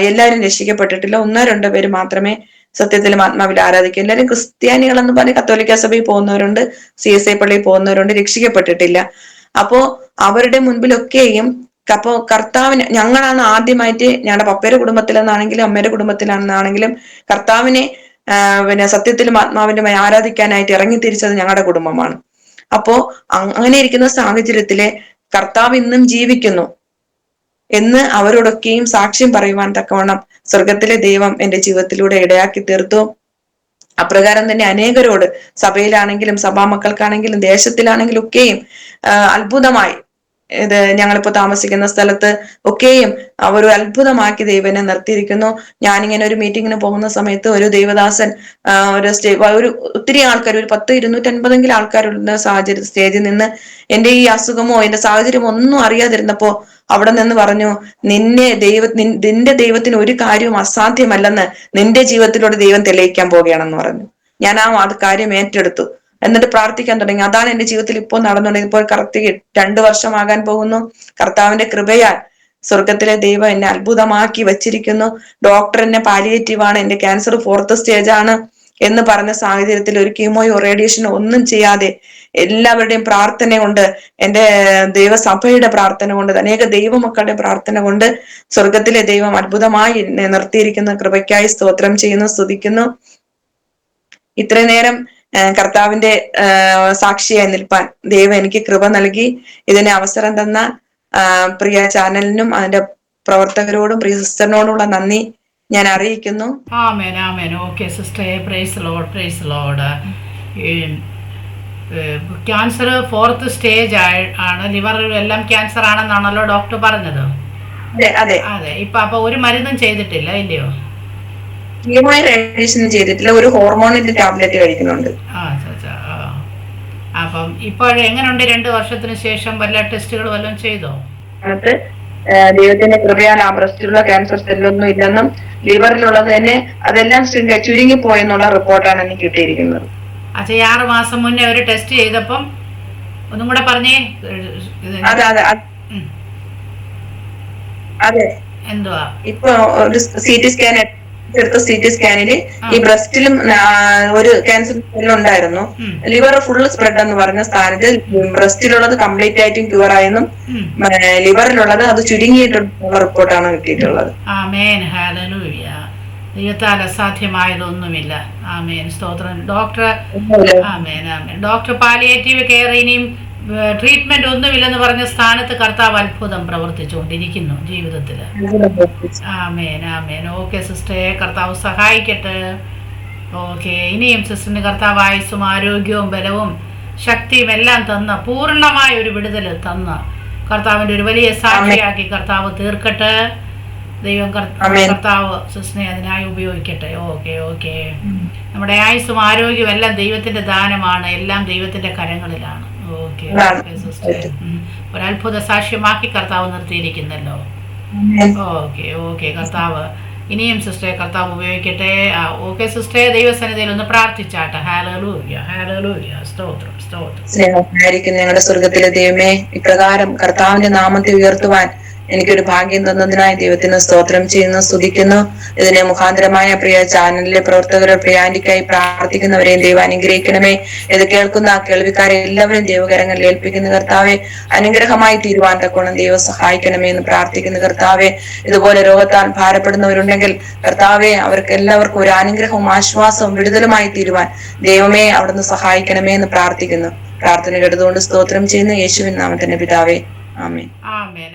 എല്ലാവരും രക്ഷിക്കപ്പെട്ടിട്ടില്ല. 1-2 പേര് മാത്രമേ സത്യത്തിലും ആത്മാവിൽ ആരാധിക്കും. എല്ലാവരും ക്രിസ്ത്യാനികളെന്ന് പറഞ്ഞ് കത്തോലിക്ക സഭയിൽ പോകുന്നവരുണ്ട്, CSI പള്ളിയിൽ പോകുന്നവരുണ്ട്, രക്ഷിക്കപ്പെട്ടിട്ടില്ല. അപ്പോ അവരുടെ മുൻപിലൊക്കെയും അപ്പോ കർത്താവിന് ഞങ്ങളാണ് ആദ്യമായിട്ട്, ഞങ്ങളുടെ പപ്പയുടെ കുടുംബത്തിലെന്നാണെങ്കിലും അമ്മയുടെ കുടുംബത്തിലാണെന്നാണെങ്കിലും കർത്താവിനെ പിന്നെ സത്യത്തിലും ആത്മാവിലുമായി ആരാധിക്കാനായിട്ട് ഇറങ്ങിത്തിരിച്ചത് ഞങ്ങളുടെ കുടുംബമാണ്. അപ്പോ അങ്ങനെ ഇരിക്കുന്ന സാഹചര്യത്തില് കർത്താവ് ഇന്നും ജീവിക്കുന്നു എന്ന് അവരോടൊക്കെയും സാക്ഷ്യം പറയുവാൻ തക്കവണ്ണം സ്വർഗത്തിലെ ദൈവം എന്റെ ജീവിതത്തിലൂടെ ഇടയാക്കി തീർത്തു. അപ്രകാരം തന്നെ അനേകരോട് സഭയിലാണെങ്കിലും സഭാ മക്കൾക്കാണെങ്കിലും ദേശത്തിലാണെങ്കിലും ഒക്കെയും അത്ഭുതമായി ഇത് ഞങ്ങളിപ്പോ താമസിക്കുന്ന സ്ഥലത്ത് ഒക്കെയും ഒരു അത്ഭുതമാക്കി ദൈവനെ നിർത്തിയിരിക്കുന്നു. ഞാനിങ്ങനെ ഒരു മീറ്റിങ്ങിന് പോകുന്ന സമയത്ത് ഒരു ദൈവദാസൻ ഒരു ഒത്തിരി ആൾക്കാർ, ഒരു 250 ആൾക്കാരുള്ള സാഹചര്യ സ്റ്റേജിൽ നിന്ന് എന്റെ ഈ അസുഖമോ എന്റെ സാഹചര്യമോ ഒന്നും അറിയാതിരുന്നപ്പോ അവിടെ നിന്ന് പറഞ്ഞു, നിന്റെ ദൈവത്തിന് ഒരു കാര്യവും അസാധ്യമല്ലെന്ന് നിന്റെ ജീവിതത്തിലൂടെ ദൈവം തെളിയിക്കാൻ പോവുകയാണെന്ന് പറഞ്ഞു. ഞാൻ അത് കാര്യം ഏറ്റെടുത്തു. എന്നിട്ട് പ്രാർത്ഥിക്കാൻ തുടങ്ങി. അതാണ് എന്റെ ജീവിതത്തിൽ ഇപ്പോൾ നടന്നുകൊണ്ടിരിക്കുന്നത്. ഇപ്പോൾ കറക്റ്റ് 2 വർഷമാകാൻ പോകുന്നു. കർത്താവിന്റെ കൃപയാൽ സ്വർഗത്തിലെ ദൈവം എന്നെ അത്ഭുതമാക്കി വച്ചിരിക്കുന്നു. ഡോക്ടർ എന്നെ പാലിയേറ്റീവ് ആണ്, എന്റെ ക്യാൻസർ 4th സ്റ്റേജ് ആണ് എന്ന് പറഞ്ഞ സാഹചര്യത്തിൽ ഒരു കീമോയോ റേഡിയേഷനോ ഒന്നും ചെയ്യാതെ എല്ലാവരുടെയും പ്രാർത്ഥന കൊണ്ട്, എന്റെ ദൈവസഭയുടെ പ്രാർത്ഥന കൊണ്ട്, അനേക ദൈവമക്കളുടെ പ്രാർത്ഥന കൊണ്ട് സ്വർഗത്തിലെ ദൈവം അത്ഭുതമായി എന്നെ നിർത്തിയിരിക്കുന്ന കൃപയ്ക്കായി സ്തോത്രം ചെയ്യുന്നു, സ്തുതിക്കുന്നു. ഇത്രയും നേരം കർത്താവിന്റെ സാക്ഷിയായി നിൽപ്പാൻ ദൈവം എനിക്ക് കൃപ നൽകി. ഇതിന് അവസരം തന്ന പ്രിയ ചാനലിനും അതിന്റെ പ്രവർത്തകരോടും പ്രിയ സിസ്റ്ററിനോടുമുള്ള നന്ദി ഞാൻ അറിയിക്കുന്നു. Amen amen. ഓക്കെ സിസ്റ്ററെ, praise Lord, praise Lord. Cancer 4th stage ആണ്, ലിവർ എല്ലാം ക്യാൻസർ ആണെന്നാണല്ലോ ഡോക്ടർ പറഞ്ഞത്? അതെ അതെ. അപ്പൊ ഒരു മരുന്നും ചെയ്തിട്ടില്ല ഇല്ലയോ? റേഡിയേഷൻ ചെയ്തിട്ടില്ല, ഒരു ഹോർമോണിന്റെ ടാബ്ലറ്റ് കഴിക്കുന്നുണ്ട്. അപ്പം ഇപ്പോൾ എങ്ങനെയുണ്ട്? 2 വർഷത്തിന് ശേഷം വല്ല ടെസ്റ്റുകൾ വല്ലതും ചെയ്തോ? ദൈവത്തിന്റെ കൃപയാൽ ആ ബ്രസ്റ്റിലുള്ള ക്യാൻസർ സെല്ലൊന്നും ഇല്ലെന്നും ലിവറിലുള്ളത് തന്നെ അതെല്ലാം ചുരുങ്ങിപ്പോയെന്നുള്ള റിപ്പോർട്ടാണ് എനിക്ക് കിട്ടിയിരിക്കുന്നത്. 6 മാസം മുന്നേ ഒരു ടെസ്റ്റ് ചെയ്തപ്പം ഒന്നും കൂടെ പറഞ്ഞേ. അതെ, എന്തുവാ ഇപ്പൊ ഒരു CT സ്കാൻ എടുത്ത CT സ്കാനില് ഈ ബ്രസ്റ്റിലും ഒരു ക്യാൻസർ സെല്ലുണ്ടായിരുന്നു. ലിവർ ഫുൾ സ്പ്രെഡ് എന്ന് പറഞ്ഞ സ്ഥാനത്ത് ബ്രസ്റ്റിലുള്ളത് കംപ്ലീറ്റ് ആയിട്ടും ക്യൂർ ആയെന്നും ലിവറിലുള്ളത് അത് ചുരുങ്ങിയിട്ടുള്ള റിപ്പോർട്ടാണ് കിട്ടിയിട്ടുള്ളത്. ആമേൻ, ഹല്ലേലൂയ. ദൈവത്താൽ അസാധ്യമായതൊന്നുമില്ല. ആമേൻ, സ്തോത്രം. ഡോക്ടർ ആമേൻ ആമേൻ. ഡോക്ടർ പാലിയേറ്റീവ് കെയർ ഇനിയും ട്രീറ്റ്മെന്റ് ഒന്നുമില്ലെന്ന് പറഞ്ഞ സ്ഥാനത്ത് കർത്താവ് അത്ഭുതം പ്രവർത്തിച്ചുകൊണ്ടിരിക്കുന്നു ജീവിതത്തിൽ. ആമേൻ ആമേൻ. ഓക്കെ സിസ്റ്ററെ, കർത്താവ് സഹായിക്കട്ടെ. ഓക്കെ, ഇനിയും സിസ്റ്ററിന് കർത്താവ് ആയുസ്സും ആരോഗ്യവും ബലവും ശക്തിയും എല്ലാം തന്ന പൂർണ്ണമായ ഒരു വിടുതൽ തന്ന കർത്താവിന്റെ ഒരു വലിയ സാക്ഷിയാക്കി കർത്താവ് തീർക്കട്ടെ. ദൈവം കർത്താവ് സിസ്റ്ററിനെ അതിനായി ഉപയോഗിക്കട്ടെ. Okay okay. നമ്മുടെ ആയുസ്സും ആരോഗ്യവും എല്ലാം ദൈവത്തിന്റെ ദാനമാണ്, എല്ലാം ദൈവത്തിന്റെ കരങ്ങളിലാണ്. ഓക്കെ സിസ്റ്റർ, ഒരത്ഭുത സാക്ഷ്യമാക്കി കർത്താവ് നിർത്തിയിരിക്കുന്നല്ലോ. Okay okay. കർത്താവ് ഇനിയും സിസ്റ്ററെ കർത്താവ് ഉപയോഗിക്കട്ടെ. ഓക്കെ സിസ്റ്ററെ, ദൈവസന്നിധിയിൽ ഒന്ന് പ്രാർത്ഥിച്ചാട്ടെ. Hallelujah hallelujah. സ്തോത്രം സ്തോത്രം. സ്നേഹമായിരിക്കും ഞങ്ങളുടെ സ്വർഗത്തിലെ ദൈവമേ, ഇപ്രകാരം കർത്താവിന്റെ നാമത്തെ ഉയർത്തുവാൻ എനിക്കൊരു ഭാഗ്യം തന്നതിനായി ദൈവത്തിന് സ്തോത്രം ചെയ്യുന്നു, സ്തുതിക്കുന്നു. ഇതിനെ മുഖാന്തരമായ പ്രിയ ചാനലിലെ പ്രവർത്തകരെ, പ്രിയ ആന്റിക്കായി പ്രാർത്ഥിക്കുന്നവരെയും ദൈവം അനുഗ്രഹിക്കണമേ. ഇത് കേൾക്കുന്ന കേൾവിക്കാരെ എല്ലാവരും ദൈവകരങ്ങളിൽ ഏൽപ്പിക്കുന്ന കർത്താവെ, അനുഗ്രഹമായി തീരുവാൻ തക്കോണം ദൈവം സഹായിക്കണമേ എന്ന് പ്രാർത്ഥിക്കുന്ന കർത്താവെ. ഇതുപോലെ രോഗത്താൽ ഭാരപ്പെടുന്നവരുണ്ടെങ്കിൽ കർത്താവെ, അവർക്ക് എല്ലാവർക്കും ഒരു അനുഗ്രഹവും ആശ്വാസവും വിടുതലുമായി തീരുവാൻ ദൈവമേ അവിടുന്ന് സഹായിക്കണമേ എന്ന് പ്രാർത്ഥിക്കുന്നു. പ്രാർത്ഥന കേട്ടതുകൊണ്ട് സ്തോത്രം ചെയ്യുന്നു, യേശുവിൻ നാമത്തിന്റെ പിതാവേ, ആമേൻ. ആമേൻ.